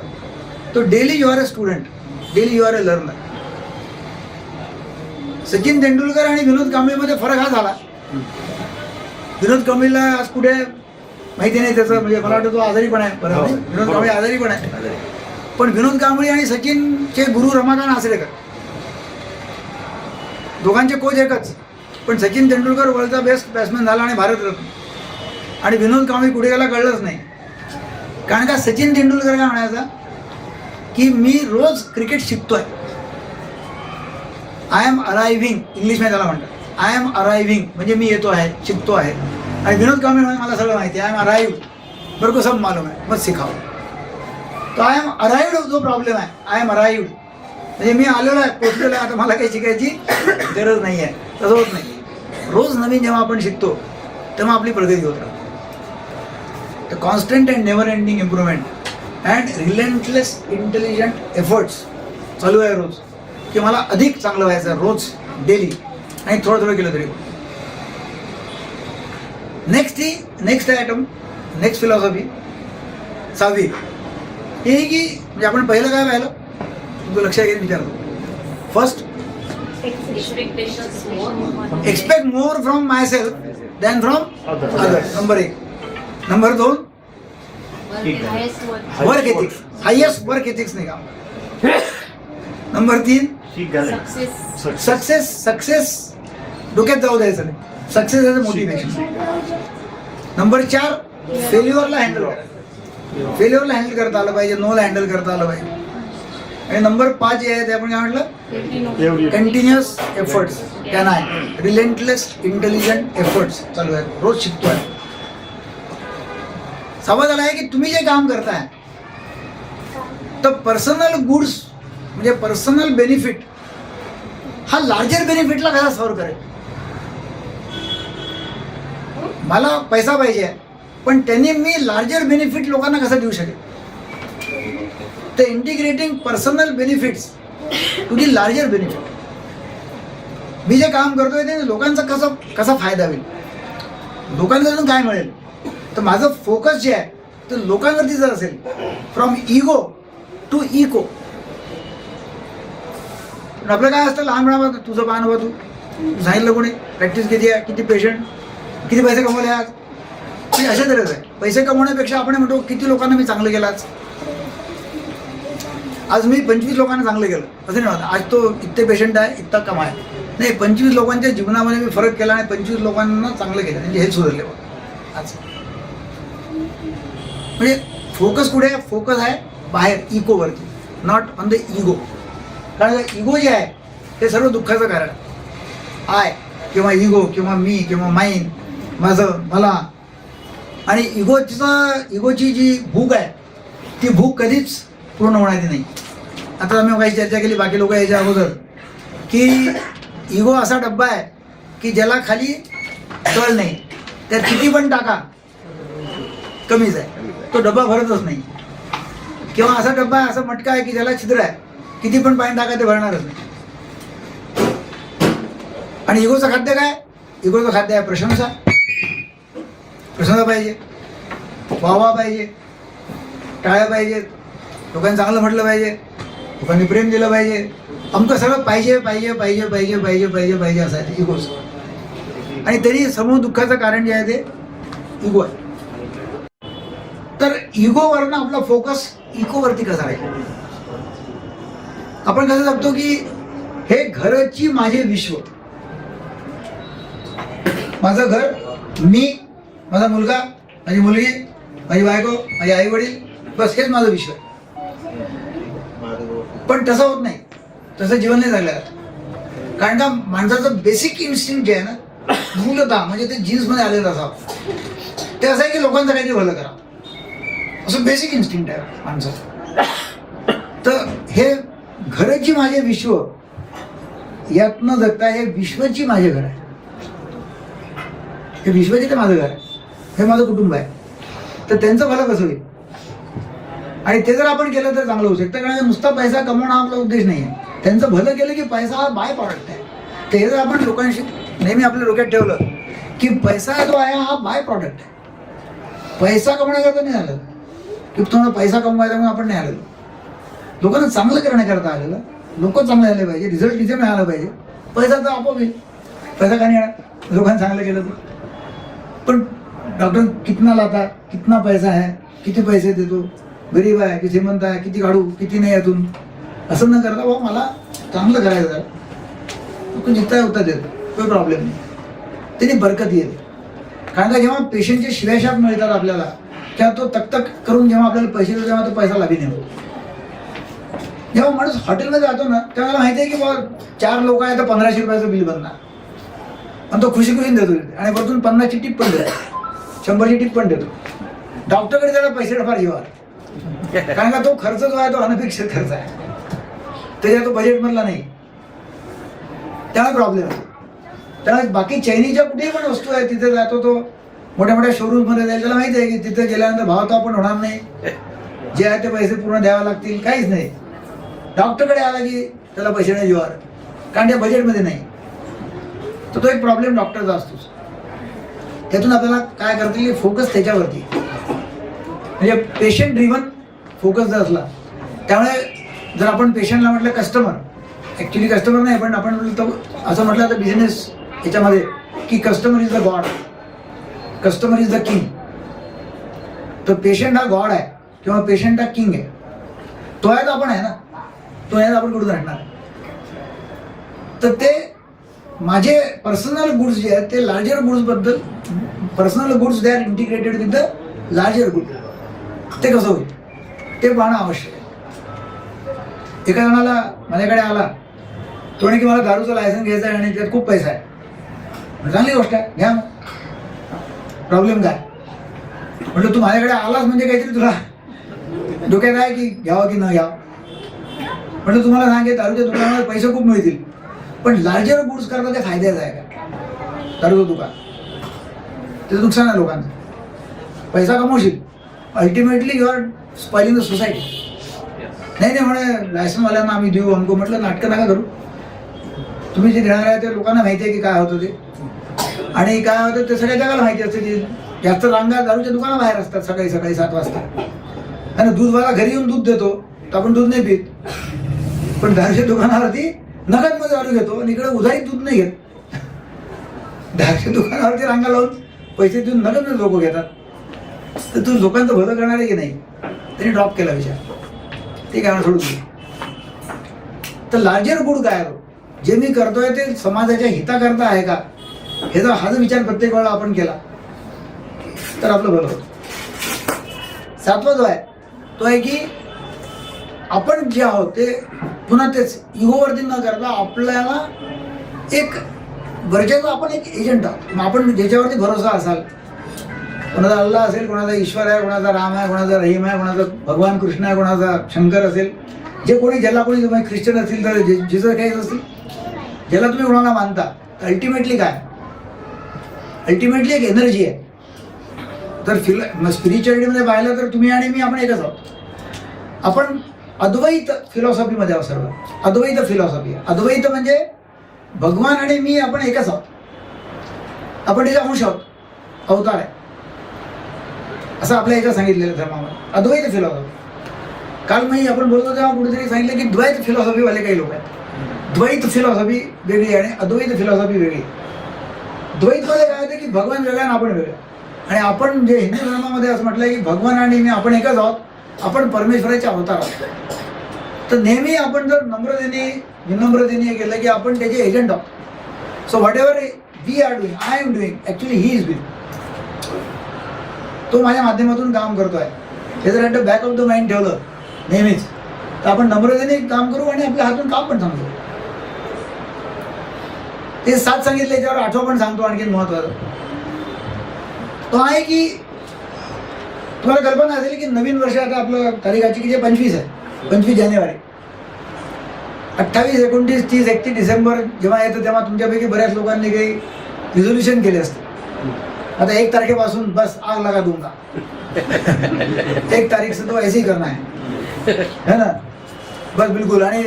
तो. Daily you are a student, daily you are a learner. Sachin Tendulkar आणि विनोद कांबळीमध्ये फरक हा झाला. विनोद कांबळीला आज कुठे माहिती नाही त्याचं, म्हणजे मला वाटतं तो आजारी पण आहे. विनोद कांबळी आजारी पण आहे. पण विनोद कांबळी आणि सचिनचे गुरु रमाकांत आचरेकर दोघांचे कोच एकच. पण सचिन तेंडुलकर वर्ल्डचा बेस्ट बॅट्समॅन झाला आणि भारतरत्न. आणि विनोद कांबळी कुठे गेला कळलंच नाही. कारण का सचिन तेंडुलकर काय म्हणायचा की मी रोज क्रिकेट शिकतोय. आय एम अरायव्हिंग, इंग्लिशमध्ये त्याला म्हणतात. आय एम अरायव्हिंग म्हणजे मी येतो आहे, शिकतो आहे. आणि विनोद कांबळी म्हणजे मला सगळं माहिती आहे. आय एम अराइव्ड, मेरे को सब मालूम है, मत सिखाओ. तो आय एम अराइव्ड जो प्रॉब्लेम आहे, आय एम अराइव्ड म्हणजे मी आलेलो आहे, पोचलेलो आहे, आता मला काही शिकायची गरज नाही आहे. तसं होत नाही. रोज नवीन जेव्हा आपण शिकतो तेव्हा आपली प्रगती होत राहते. तर constant and never ending improvement and relentless intelligent efforts चालू आहे रोज, की मला अधिक चांगलं व्हायचं आहे रोज, डेली, आणि थोडं केलं तरी. नेक्स्ट आयटम, नेक्स्ट फिलॉसॉफी 6वी हे की म्हणजे आपण पहिलं काय पाहिलं तुमचं लक्षात घेऊन विचारतो. First, expect more from myself than from other. Number 1. Number 2, work ethics, highest work ethics नाही का. नंबर 3, सक्सेस डोक्यात जाऊ द्यायचं नाही, success as a motivation. Number 4, फेल्युअरला हँडल करायचं, फेल्युअरला हँडल करता आलं पाहिजे, नोला हँडल करता आलं पाहिजे. आणि नंबर 5 जे आहे ते आपण काय म्हटलं, continuous efforts. Can I, relentless intelligent efforts चालू आहेत, रोज शिकतोय. सवाल झाला आहे की तुम्ही जे काम करताय तर पर्सनल गुड्स म्हणजे पर्सनल बेनिफिट हा लार्जर बेनिफिटला कसा सर्व करेल. मला पैसा पाहिजे पण त्यांनी मी लार्जर बेनिफिट लोकांना कसं देऊ शकेल. तर integrating personal benefits to the larger benefit. मी जे काम करतोय ते लोकांचा कसा फायदा होईल, लोकांकडून काय मिळेल. तर माझं फोकस जे आहे तर लोकांवरती जर असेल, फ्रॉम इगो टू इको. आपलं काय असतं लहानपणापासून, तुझं पाहणं बा, तू सांगितलं कोणी, प्रॅक्टिस किती आहे, किती पेशंट, किती पैसे कमवले आज. म्हणजे अशा तऱ्हेच आहे. पैसे कमवण्यापेक्षा आपण म्हणतो किती लोकांना मी चांगलं केलं आज. आज मी 25 लोकांना चांगलं केलं असं नाही होत आज तो इतके पेशंट आहे इतका कम आहे नाही 25 लोकांच्या जीवनामध्ये मी फरक केला आणि 25 लोकांना चांगलं केलं म्हणजे हे सुधारले आज म्हणजे फोकस कुठे आहे फोकस आहे बाहेर इगोवरती नॉट ऑन द इगो कारण इगो जे आहे ते सर्व दुःखाचं कारण आय किंवा इगो किंवा मी किंवा माईन माझं मला आणि इगोची जी भूक आहे ती भूक कधीच पूर्ण होणारी नाही आता आम्ही काही चर्चा केली बाकी लोक याच्या अगोदर की इगो असा डब्बा आहे की ज्याला खाली तळ नाही त्यात किती पण टाका कमीच आहे तो डब्बा भरतच नाही किंवा असा डब्बा आहे असा मटका आहे की ज्याला छिद्र आहे किती पण पाणी टाका ते भरणारच नाही आणि इगोचं खाद्य काय इगोचं खाद्य आहे प्रशंसा पाहिजे वाहवा पाहिजे टाळ्या पाहिजेत लोकांनी चांगलं म्हटलं पाहिजे लोकांनी प्रेम दिलं पाहिजे अमकं सगळं पाहिजे पाहिजे पाहिजे पाहिजे पाहिजे पाहिजे पाहिजे असं आहे इगोच आणि तरी समूह दुःखाचं कारण जे आहे ते इगो आहे तर इगोवरनं आपला फोकस इकोवरती कसा आहे आपण कसं सांगतो की हे घरची माझे विश्व माझं घर मी माझा मुलगा माझी मुलगी माझी बायको माझे आई वडील बस हेच माझं विश्व आहे पण तसं होत नाही तसं जीवन नाही जगलं कारण का माणसाचं बेसिक इन्स्टिंक्ट जे आहे ना मूलतः म्हणजे ते जीन्समध्ये आलेलं असावं ते असं आहे की लोकांचं काहीतरी भलं करा असं बेसिक इन्स्टिंक्ट आहे माणसाचं तर हे घरची माझे विश्व यातनं जगता हे विश्वची माझे घर आहे हे विश्वचे ते माझं घर आहे हे माझं कुटुंब आहे तर त्यांचं भलं कसं होईल आणि ते जर आपण केलं तर चांगलं होऊ शकतं कारण नुसता पैसा कमवणं हा आपला उद्देश नाही आहे त्यांचं भलं केलं की पैसा हा बाय प्रॉडक्ट आहे तर हे जर आपण लोकांशी नेहमी आपल्या डोक्यात ठेवलं की पैसा जो आहे हा बाय प्रॉडक्ट आहे पैसा कमवण्याकरता नाही आलं की तुम्हाला पैसा कमवायचा म्हणून आपण नाही आलेलो लोकांना चांगलं करण्याकरता आलेलं लोक चांगले झाले पाहिजे रिझल्ट तिथे मिळाला पाहिजे पैसा तर आपोआप येईल पैसा का नाही येणार लोकांनी चांगलं केलं तर पण डॉक्टर कितना लाता कितना पैसा है किती पैसे देतो गरीब आहे की श्रीमंत आहे किती काढू किती नाही यातून असं न करता बाबा मला चांगलं करायचं तो जिता होता देतो काही प्रॉब्लेम नाही त्याने बरकत येते कारण का जेव्हा पेशंटचे शिव्याशाप मिळतात आपल्याला किंवा तो तक करून जेव्हा आपल्याला पैसे देतो तेव्हा तो पैसा लाभी नाही जेव्हा माणूस हॉटेलमध्ये जातो ना तेव्हा मला माहिती आहे की बाबा 4 लोक आहे तर 1500 रुपयाचं बिल बनणार आणि तो खुशी देतो आणि वरतून 50ची टिप पण देतो 100ची टिप पण देतो डॉक्टरकडे त्याला पैसे फार जीवा कारण का तो खर्च जो आहे तो अनपेक्षित खर्च आहे त्याच्या तो बजेटमधला नाही त्यामुळे प्रॉब्लेम आहे त्यामुळे बाकी चैनीच्या कुठेही पण वस्तू आहे तिथे जातो तो मोठ्या मोठ्या शोरूममध्ये जाईल त्याला माहिती आहे की तिथे गेल्यानंतर भाव पण होणार नाही जे आहे ते पैसे पूर्ण द्यावे लागतील काहीच नाही डॉक्टरकडे आला की त्याला पैसे नाही जीवार कारण त्या बजेटमध्ये नाही तर तो एक प्रॉब्लेम डॉक्टरचा असतोच त्यातून आपल्याला काय करता येईल फोकस त्याच्यावरती म्हणजे पेशंट ड्रिव्हन फोकस जर असला त्यामुळे जर आपण पेशंटला म्हटलं कस्टमर ॲक्च्युली कस्टमर नाही पण आपण असं म्हटलं तर बिझनेस याच्यामध्ये की customer is the God customer is the king तर पेशंट हा गॉड आहे किंवा पेशंट हा किंग आहे तो आहे तर आपण आहे ना तो आहे तर आपण कुठून हटणार तर ते माझे पर्सनल गुड्स जे आहेत ते लार्जर गुड्सबद्दल personal goods they are integrated with the larger good ते कसं होईल ते पाहणं आवश्यक आहे एका जणाला माझ्याकडे आला तो म्हणे की मला दारूचं लायसन्स घ्यायचं आहे आणि त्यात खूप पैसा आहे चांगली गोष्ट आहे घ्या प्रॉब्लेम काय म्हटलं तू माझ्याकडे आलास म्हणजे काहीतरी तुला डोक्यात आहे की घ्यावं की न घ्यावं म्हटलं तुम्हाला सांगे दारूच्या दुकानामध्ये पैसे खूप मिळतील पण लार्जर गुड्स करणं ते फायद्याचं आहे का दारूचं दुकान त्याचं नुकसान आहे लोकांचं पैसा कमवशील ultimately you are spoiling the society नाही म्हणे लायसनवाल्यांना आम्ही देऊ अमको म्हटलं नाटकं नका करू तुम्ही जे देणार आहे ते लोकांना माहिती आहे की काय होतं ते आणि काय होतं ते सगळ्या जगाला माहिती असतं की जास्त रांगा दारूच्या दुकानाबाहेर असतात सकाळी 7 वाजता आणि दूधवाला घरी येऊन दूध देतो तर आपण दूध नाही पित पण दारूच्या दुकानावरती नगदमध्ये दारू घेतो आणि इकडे उधारी दूध नाही घेत दारूच्या दुकानावरती रांगा लावून पैसे देऊन नगद लोक घेतात तर तू लोकांचं भलं करणार आहे की नाही त्यांनी ड्रॉप केला विचार ते काय सोडून तर लार्जर गुड काय आहे, जे मी करतोय ते समाजाच्या हिताकरता आहे का, हा जर विचार प्रत्येक वेळा आपण केला तर आपलं भलं होतं. 7वा जो आहे तो आहे की आपण जे आहोत ते पुन्हा तेच इगोवरती न करता आपल्याला एक गरजेचं आपण एक एजंट आहोत. मग आपण ज्याच्यावरती भरोसा असाल, कोणाचा अल्लाह असेल, कोणाचा ईश्वर आहे, कोणाचा राम आहे, कोणाचा रहीम आहे, कोणाचा भगवान कृष्ण आहे, कोणाचा शंकर असेल, जे कोणी ज्याला कोणी तुम्ही ख्रिश्चन असतील तर जिचं काही असतील, ज्याला तुम्ही कोणाला मानता, अल्टिमेटली काय, अल्टिमेटली एक एनर्जी आहे. तर स्पिरिच्युअलिटीमध्ये पाहिलं तर तुम्ही आणि मी आपण एकच आहोत. आपण अद्वैत फिलॉसॉफीमध्ये आहोत सर्व. अद्वैत फिलॉसॉफी आहे. अद्वैत म्हणजे भगवान आणि मी आपण एकच आहोत. आपण त्याचे अंश आहोत, अवतार आहे, असं आपल्या याच्यात सांगितलेलं धर्मामध्ये. अद्वैत फिलॉसॉफी. काल मी आपण बोलतो तेव्हा कुठेतरी सांगितलं की द्वैत फिलॉसॉफीवाले काही लोक आहेत. द्वैत फिलॉसॉफी वेगळी आणि अद्वैत फिलॉसॉफी वेगळी. द्वैतमध्ये काय होतं की भगवान वेगळा आणि आपण वेगळं. आणि आपण जे हिंदू धर्मामध्ये असं म्हटलंय की भगवान आणि मी आपण एकच आहोत, आपण परमेश्वराचे अवतार आहोत. तर नेहमी आपण जर विनम्रतेने केलं की आपण त्याचे एजंट आहोत. So whatever we are doing, I am doing, actually he is doing. तो माझ्या माध्यमातून काम करतो आहे. हे जर at the back of the mind ठेवलं नेहमीच, तर आपण नम्रतेने काम करू आणि आपल्या हातून काम पण सांगतो. ते 7 सांगितले, याच्यावर 8वा पण सांगतो आणखी महत्वाचं. तो आहे की तुम्हाला कल्पना असेल की नवीन वर्ष आता आपलं तारीखाची की जे 25 आहे, 25 जानेवारी, 28, 29, 30, 31 डिसेंबर जेव्हा येतं तेव्हा तुमच्यापैकी बऱ्याच लोकांनी काही रिझोल्युशन केले असते. आता 1 तारखेपासून बस आग लगा दूंगा, 1 तारीख से तो ऐसे ही करना है ना, बस बिलकुल. आणि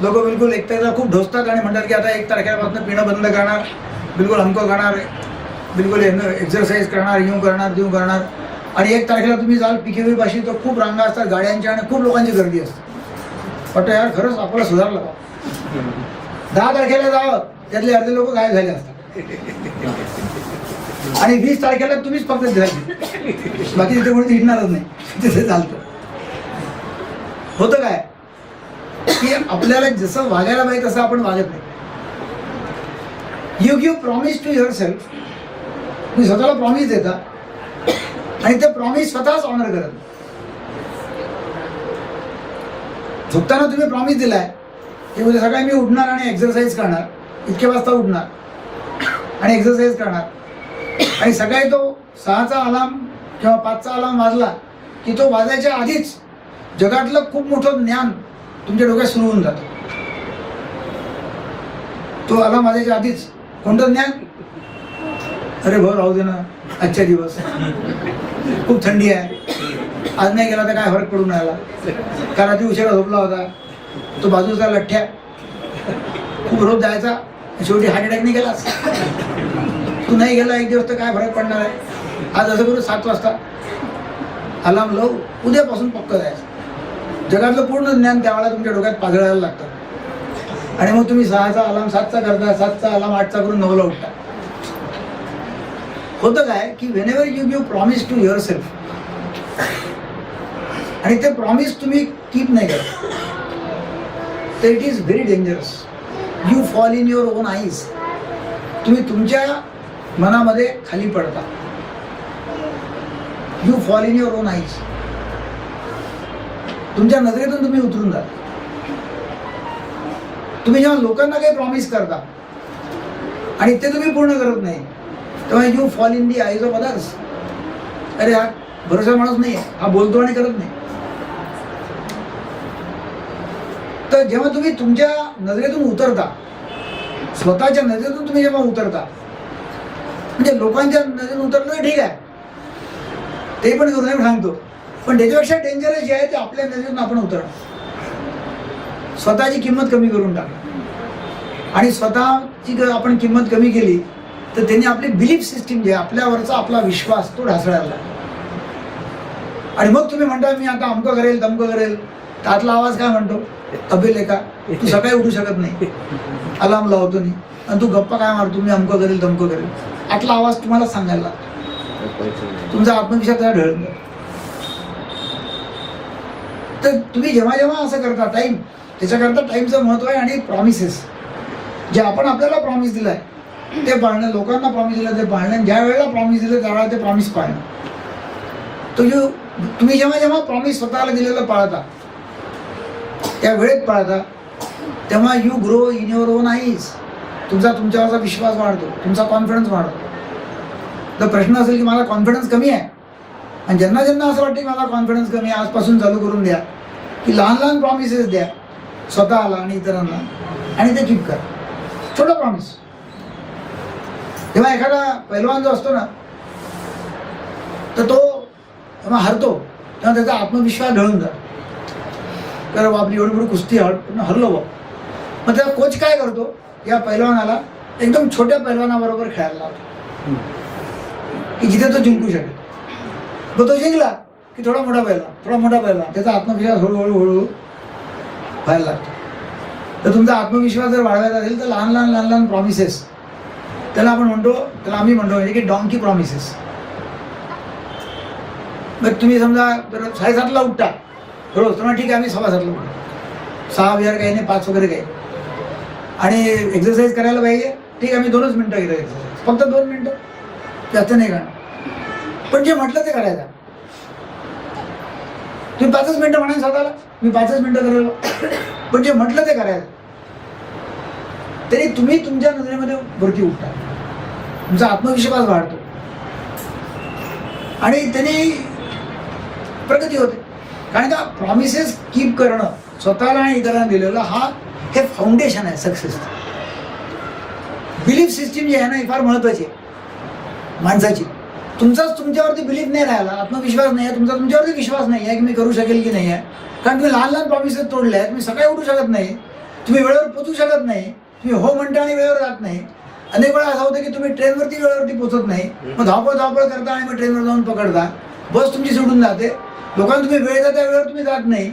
लोक बिलकुल एक तारखेला खूप ढोसतात आणि म्हणतात की आता 1 तारखेपासून पिणं बंद करणार, बिलकुल हमको करणार, बिलकुल एक्सरसाइज करणार, यूं करणार, त्यूं करणार. आणि 1 तारखेला तुम्ही जाल PKV पाशी तर खूप रांगा असतात गाड्यांच्या आणि खूप लोकांची गर्दी असते. वाटतं यार खरंच आपल्याला सुधारलं का. 10 तारखेला जावं, त्यातले अर्धे लोक गायब झाले असतात. आणि 20 तारखेला तुम्हीच फक्त झाली, बाकी तिथे कोणी हिंडणारच नाही, तिथे चालतं. होतं काय की आपल्याला जसं वागायला पाहिजे तसं आपण वागत नाही. You give promise to yourself. तुम्ही स्वतःला प्रॉमिस देता आणि ते प्रॉमिस स्वतःच ऑनर करत. झोपताना तुम्ही प्रॉमिस दिलाय की उद्या सकाळी मी उठणार आणि एक्सरसाइज करणार, इतके वाजता उठणार आणि एक्सरसाइज करणार. आणि सकाळी तो 6चा अलार्म किंवा 5चा अलार्म वाजला की तो वाजायच्या आधीच जगातलं खूप मोठं ज्ञान तुमच्या डोक्यात सुरू होऊन जातं. तो अलार्म वाजायच्या आधीच कोणतं ज्ञान, अरे भाऊ राहू दे ना, आजच्या दिवस खूप थंडी आहे, आज नाही गेला तर काय फरक पडून राहिला, का रात्री उशिरा झोपला होता, तो बाजूचा लठ्ठ्या खूप रोज जायचा, शेवटी हार्ट अटॅक नाही गेलास, तू नाही गेला 1 दिवस तर काय फरक पडणार आहे. आज असं करू 7 वाजता अलार्म लावू, उद्यापासून पक्क जायचं. जगातलं पूर्ण ज्ञान त्यावेळेला तुमच्या डोक्यात पाझळायला लागतं. आणि मग तुम्ही 6चा अलार्म 7चा करता, 7चा अलार्म 8चा करून 9ला उठता. होतं काय की whenever you give promise to yourself आणि ते प्रॉमिस तुम्ही कीप नाही करत, तर it is very dangerous. You fall in your own eyes. तुम्ही तुमच्या मनामध्ये खाली पडता. You fall in your own eyes. तुमच्या नजरेतून तुम्ही उतरून जाता. तुम्ही जेव्हा लोकांना काही प्रॉमिस करता आणि ते तुम्ही पूर्ण करत नाही, तेव्हा you fall in the eyes of others. अरे हा भरोसा माणूस नाही, हा बोलतो आणि करत नाही. तर जेव्हा तुम्ही तुमच्या नजरेतून उतरता, स्वतःच्या नजरेतून तुम्ही जेव्हा उतरता, म्हणजे लोकांच्या नजरेतून उतरलं ठीक आहे, ते पण करून सांगतो, पण त्याच्यापेक्षा डेंजरस जे आहे ते आपल्या नजरेतून आपण उतरणं. स्वतःची किंमत कमी करून टाकणं. आणि स्वतःची आपण किंमत कमी केली तर त्यांनी आपली बिलीफ सिस्टीम जे आपल्यावरचा आपला विश्वास तो ढासळायला. आणि मग तुम्ही म्हणता मी आता अमकं करेल तमकं करेल, त्यातला आवाज काय म्हणतो, अबे लेका तू सकाळी उठू शकत नाही, अलार्म लावतो नाही, आणि तू गप्पा काय मारतो मी अमकं करेल तमकं करेल. आतला आवाज तुम्हाला सांगायला लागतो. तुमचा आत्मविश्वास ढळून. तर तुम्ही जेव्हा जेव्हा असं करता टाईम त्याच्याकरता टाईमचं महत्त्व आहे. आणि प्रॉमिसेस जे आपण आपल्याला प्रॉमिस दिलं आहे ते पाळणं, लोकांना प्रॉमिस दिलं ते पाळणं, ज्या वेळेला प्रॉमिस दिलं त्यावेळेला ते प्रॉमिस पाळणं. तो जो तुम्ही जेव्हा जेव्हा प्रॉमिस स्वतःला दिलेलं पाळता, त्या वेळेत पाळता, तेव्हा you grow in your own eyes. तुमच्यावरचा विश्वास वाढतो, तुमचा कॉन्फिडन्स वाढतो. तर प्रश्न असेल की मला कॉन्फिडन्स कमी आहे, आणि ज्यांना ज्यांना असं वाटतं की मला कॉन्फिडन्स कमी आहे, आजपासून चालू करून द्या की लहान लहान प्रॉमिसेस द्या स्वतःला आणि इतरांना, आणि ते कीप करा. छोटं प्रॉमिस. जेव्हा एखादा पैलवान जो असतो ना, तर तो जेव्हा हरतो तेव्हा त्याचा आत्मविश्वास ढळून जातो. तर आपली एवढी मोठी कुस्ती हरलो बा. मग तेव्हा कोच काय करतो, या पैलवानाला एकदम छोट्या पैलवानाबरोबर खेळायला लावतो की जिथे तो जिंकू शकेल. मग तो जिंकला की थोडा मोठा पैलवान, त्याचा आत्मविश्वास हळूहळू व्हायला लागतो. तर तुमचा आत्मविश्वास जर वाढवायचा असेल तर लहान लहान प्रॉमिसेस, त्याला आम्ही म्हणतो म्हणजे की डॉंकी प्रॉमिसेस. मग तुम्ही समजा जर 7:30ला उठता रोज, तर ठीक आहे आम्ही 7:15ला उठतो, 6 वगैरे काही नाही, 5 वगैरे काही, आणि एक्सरसाइज करायला पाहिजे, ठीक आहे आम्ही 2च मिनटं घेतो एक्सरसाइज, फक्त 2 मिनटं, जास्त नाही करणार. पण जे म्हटलं ते करायचं. तुम्ही 5च मिनटं म्हणा स्वतःला, मी 5च मिनटं करेल, पण जे म्हटलं ते करायचं. तरी तुम्ही तुमच्या नजरेमध्ये वरती उठता, तुमचा आत्मविश्वास वाढतो आणि त्यांनी प्रगती होते. कारण का प्रॉमिसेस कीप करणं, स्वतःला आणि इतरांना दिलेलं, हे फाउंडेशन आहे सक्सेस. बिलीफ सिस्टीम जी आहे ना, ही फार महत्वाची आहे माणसाची. तुमच्यावरती बिलीफ नाही राहिला, आत्मविश्वास नाही आहे, तुमच्यावरती विश्वास नाही आहे की मी करू शकेल की नाही आहे. कारण तुम्ही लहान लहान प्रॉमिसेस तोडले आहेत. तुम्ही सकाळी उठू शकत नाही, तुम्ही वेळेवर पोचू शकत नाही, तुम्ही हो म्हणता आणि वेळेवर जात नाही. अनेक वेळा असं होतं की तुम्ही ट्रेनवरती वेळेवरती पोचत नाही, मग धावपळ करता आणि मग ट्रेनवर जाऊन पकडता, बस तुमची सोडून जाते. लोकांना तुम्ही वेळ देता, वेळेवर तुम्ही जात नाही.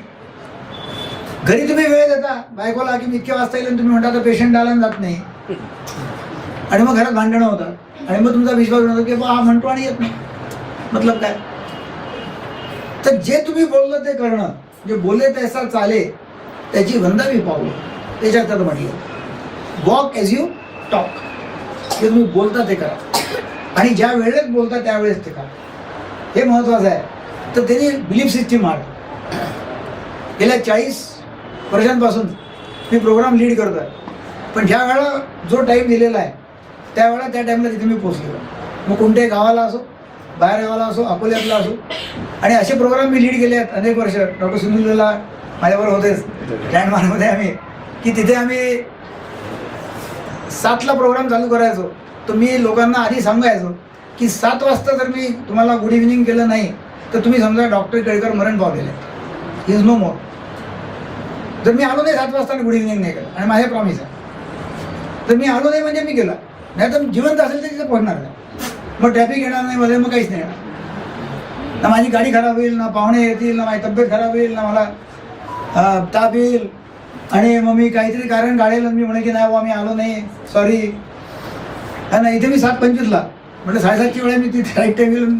घरी तुम्ही वेळ देता बायकोला की मी इतक्या वाजता येईल, आणि तुम्ही म्हणता तर पेशंट आला जात नाही, आणि मग घरात भांडणं होतात, आणि मग तुमचा विश्वास होतो की हा म्हणतो आणि येत नाही. मतलब काय? तर जे तुम्ही बोललं ते करणं, जे बोले तैसा चाले त्याची वंदावी पावलं, त्याच्यात म्हटलं वॉक एज यू टॉक. जे तुम्ही बोलता ते करा, आणि ज्या वेळेत बोलता त्यावेळेस ते करा, हे महत्वाचं आहे. तर त्यांनी बिलीफ सिस्टीम गेल्या 40 वर्षांपासून मी प्रोग्राम लीड करतो आहे. पण ज्या वेळेला जो टाईम दिलेला आहे त्यावेळेला त्या टाईमला तिथे मी पोचलेलो. मग कोणत्याही गावाला असो, बाहेर गावाला असो, अकोल्यातला असो, आणि असे प्रोग्राम मी लीड केले आहेत अनेक वर्ष. डॉक्टर सुनीलला माझ्याबरोबर होतेच लँडमार्कमध्ये आम्ही, की तिथे आम्ही 7ला प्रोग्राम चालू करायचो. तर मी लोकांना आधी सांगायचो की 7 वाजता जर मी तुम्हाला गुड इव्हिनिंग केलं नाही तर तुम्ही समजा डॉक्टर केळकर मरण पावलेले, ही इज नो मोर. जर मी आलो नाही 7 वाजता गुड इव्हिनिंग नाही केलं, आणि माझे प्रॉमिस आहे, तर मी आलो नाही म्हणजे मी केला नाही, तर जिवंत असेल तर तिथे पोहोचणार नाही. मग ट्रॅफिक येणार नाही मध्ये, मग काहीच नाही येणार ना. माझी गाडी खराब होईल, ना पाहुणे येतील, ना माझी तब्येत खराब होईल, ना मला ताप येईल, आणि मग मी काहीतरी कारण काढेल, मी म्हणे की नाही आम्ही आलो नाही, सॉरी. हा ना, इथे मी 7:25ला म्हटलं 7:30ची वेळ मी तिथे राईट टाईम येईल.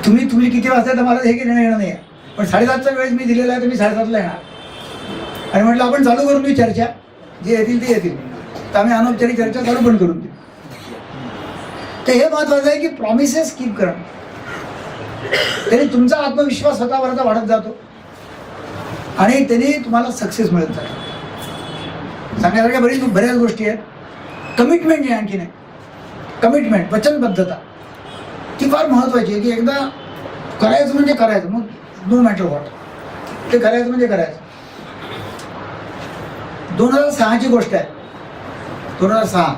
तुम्ही किती वाजता तर मला हे की येणं नाही आहे, पण 7:30चा वेळेस मी दिलेला आहे, तर मी 7:30ला येणार. आणि म्हटलं आपण चालू करून देऊ चर्चा, जे येतील ते येतील, तर आम्ही अनौपचारिक चर्चा चालू पण करून देऊ. तर हे महत्वाचं आहे की प्रॉमिसेस कीप करा, त्याने तुमचा आत्मविश्वास स्वतःवरचा वाढत जातो, आणि त्याने तुम्हाला सक्सेस मिळत जातो. सांगण्यासारख्या बऱ्याच गोष्टी आहेत. कमिटमेंट जी आणखी नाही, कमिटमेंट, वचनबद्धता, ती फार महत्वाची आहे. की एकदा करायचं म्हणजे करायचं, मग नो मॅटर व्हॉट, ते करायचं म्हणजे करायचं. 2006ची गोष्ट आहे, 2006,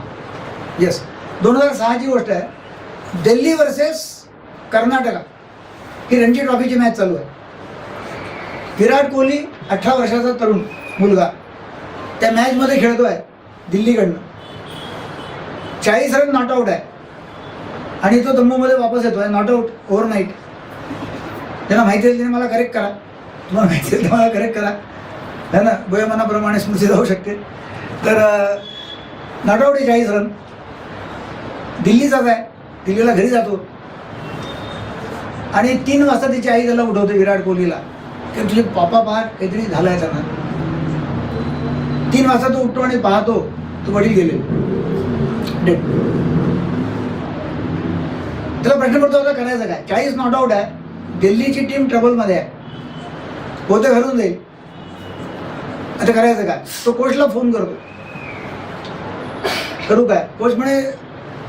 येस 2006ची गोष्ट आहे. दिल्ली वर्सेस कर्नाटका ही रणजी ट्रॉफीची मॅच चालू आहे. विराट कोहली 18 वर्षाचा तरुण मुलगा त्या मॅचमध्ये खेळतोय दिल्लीकडनं. 40 रन नॉट आऊट आहे, आणि तो जम्मूमध्ये वापस येतोय नॉट आऊट ओव्हरनाईट. त्यांना माहिती आहे, त्याने मला करेक्ट करा, तुम्हाला माहिती आहे मला करेक्ट करा, है ना, वयोमानाप्रमाणे स्मृती जाऊ शकते. तर नॉट आऊट आहे, 40 रन. दिल्लीचाच आहे, दिल्लीला घरी जातो, आणि 3 वाजता तिची आई त्याला उठवते, विराट कोहलीला, की तुझे पापा पार काहीतरी झालं आहे त्यांना. 3 वाजता तो उठतो आणि पाहतो तो वडील गेले डेड. त्याला प्रश्न पडतो आता करायचं काय. 40 नॉट आउट आहे, दिल्लीची टीम ट्रबलमध्ये आहे, पोते घरून जाईल, आता करायचं काय. तो कोचला फोन करतो, करू काय. कोच म्हणे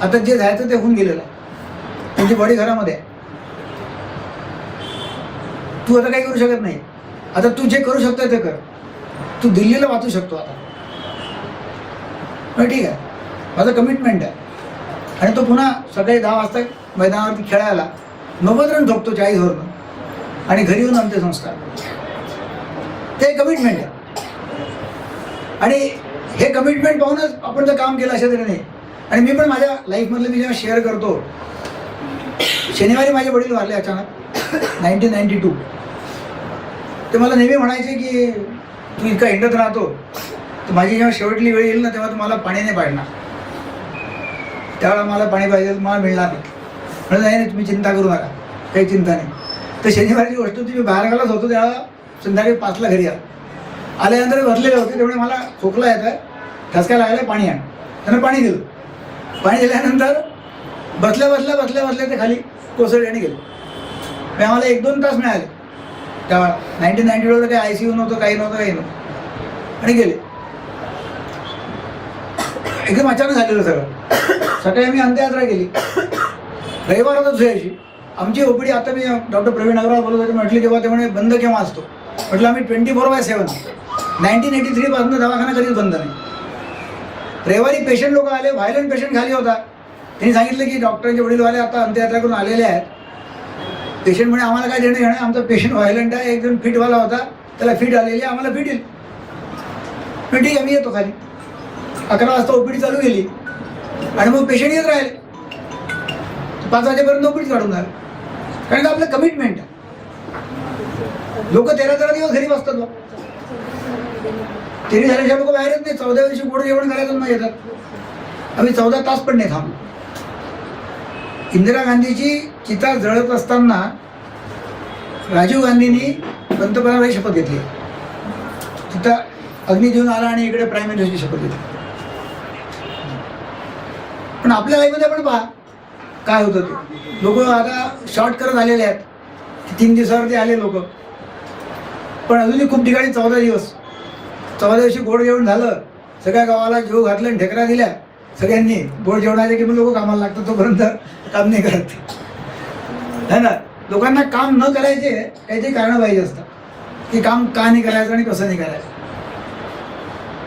आता जे जायचं ते होऊन गेलेलं आहे, त्यांची बॉडी घरामध्ये आहे, तू आता काही करू शकत नाही. आता तू जे करू शकतो ते कर, तू दिल्लीला वाचू शकतो आता. ठीक आहे, माझं कमिटमेंट आहे. आणि तो पुन्हा सकाळी 10 वाजता मैदानावरती खेळायला 90 रन ठोकतो 40 ओव्हरनं आणि घरी येऊन अंत्यसंस्कार. ते कमिटमेंट आहे. आणि हे कमिटमेंट पाहूनच आपण जर काम केलं अशा तरी नाही. आणि मी पण माझ्या लाईफमधलं मी जेव्हा शेअर करतो, शनिवारी माझे वडील वारले अचानक 1992. ते मला नेहमी म्हणायचे की तू इतका हिंडत राहतो तर माझी जेव्हा शेवटली वेळ येईल ना तेव्हा तुम्हाला पाणी नाही पाडणार, त्यावेळेला मला पाणी पाहिजे मला मिळणार नाही. म्हणून नाही तुम्ही चिंता करू नका, काही चिंता नाही. तर शनिवारची गोष्ट होती, मी बाहेर गावालाच होतो, त्यावेळेला संध्याकाळी 5ला घरी आल्यानंतर बसलेले होते. त्यामुळे मला खोकला येत आहे, ठसका लागला, पाणी आण. त्यांना पाणी दिलं. पाणी दिल्यानंतर बसल्या ते खाली कोसळले आणि गेले. आम्हाला 1-2 तास मिळाले त्यावेळेला. 1992 काही ICU नव्हतं, काही नव्हतं. आणि गेले. एकदम अचानक झालेलं सगळं. सकाळी आम्ही अंत्ययात्रा केली, रविवार होता दुसऱ्याची. आमची OPD आता मी डॉक्टर प्रवीण अग्रवाल बोलत होते, म्हटली तेव्हा ते म्हणे बंद केव्हा असतो. म्हटलं आम्ही 24/7 1983 पासून दवाखाना कधीच बंद नाही. रविवारी पेशंट लोक आले, व्हायलंट पेशंट खाली होता. त्यांनी सांगितलं की डॉक्टरांचे वडीलवाले आता अंत्ययात्रा करून आलेले आहेत. पेशंट म्हणे आम्हाला काय देणं घेणं, आमचा पेशंट व्हायलंट आहे, एक जण फिटवाला होता, त्याला फिट आलेली, आम्हाला फिट येईल. ठीक आहे, मी येतो खाली. 11 वाजता OPD चालू केली आणि मग पेशंट येत राहिले. 5 वाजेपर्यंत OPD काढून झालं. कारण का आपलं कमिटमेंट आहे. लोक 13 दिवस घरी बसतात. लोक 13 झाल्याशिवाय लोक बाहेर येत नाही. 14 दिवशी गोड जेवण करायचं मग येतात. आम्ही 14 तास पण नाही थांबलो. इंदिरा गांधीची चिता जळत असताना राजीव गांधींनी पंतप्रधानाची शपथ घेतली. चिता अग्नी देऊन आला आणि इकडे प्राईम मिनिस्टरची शपथ घेतली. पण आपल्या लाईफमध्ये पण पहा काय होतं ते. लोक आता शॉर्ट करत आलेले आहेत. 3 दिवसावरती आले लोक, पण अजूनही खूप ठिकाणी 14 दिवस. 14 दिवशी गोड जेवण झालं, सगळ्या गावाला जेव घातलं आणि ढेकरा दिल्या सगळ्यांनी. गोड जेवणाचे की मग लोक कामाला लागतात, तोपर्यंत काम नाही करत है ना. लोकांना काम न करायचे काहीतरी कारणं पाहिजे असतात की काम का नाही करायचं आणि कसं नाही करायचं.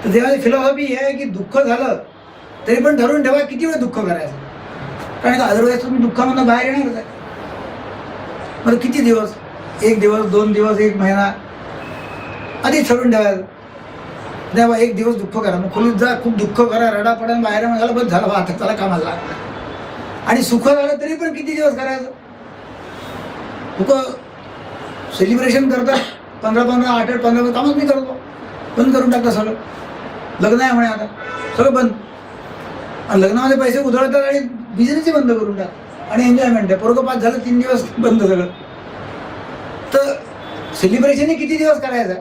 तर तेव्हा फिलॉसॉफी ही आहे की दुःख झालं तरी पण ठरवून ठेवा किती वेळ दुःख करायचं. कारण अदरवाईज तुम्ही दुःखामधून बाहेर येणारच आहे. मग किती दिवस, 1 दिवस 2 दिवस 1 महिना आधीच ठरवून ठेवायचं. तेव्हा 1 दिवस दुःख करा, मग खोलीत जा, खूप दुःख करा, रडा पडा, बाहेर झालं बस झालं, आता त्याला कामाला लागलं. आणि सुख झालं तरी पण किती दिवस करायचं. लोक सेलिब्रेशन करतात 15-15, 8-8, 15 कामच मी करतो, बंद करून टाकतात सगळं. लग्न आहे म्हणे आता सगळं बंद. आणि लग्नामध्ये पैसे उधळतात आणि बिझनेसही बंद करून टाकतात. आणि एन्जॉयमेंट आहे, पोरगं 5 झालं 3 दिवस बंद सगळं. तर सेलिब्रेशनही किती दिवस करायचं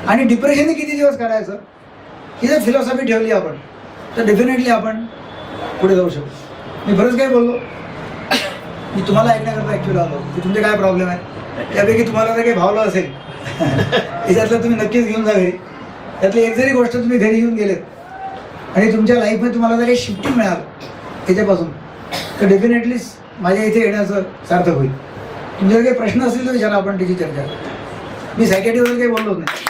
आणि डिप्रेशनही किती दिवस करायचं, ही जर फिलॉसॉफी ठेवली आपण तर डेफिनेटली आपण पुढे जाऊ शकतो. मी बरंच काही बोललो, मी तुम्हाला ऐकण्याकरता ॲक्च्युअली आलो की तुमचे काय प्रॉब्लेम आहे. त्यापैकी तुम्हाला जर काही भावलं असेल याच्यातलं तुम्ही नक्कीच घेऊन जा घरी. त्यातली एक जरी गोष्ट तुम्ही घरी घेऊन गेलेत आणि तुमच्या लाईफमध्ये तुम्हाला जर काही शिफ्टिंग मिळालं याच्यापासून, तर डेफिनेटलीच माझ्या इथे येण्याचं सार्थक होईल. तुमचे काही प्रश्न असतील तर विचारा, आपण त्याची चर्चा. मी सायकॅट्रीबद्दल काही बोललोच नाही.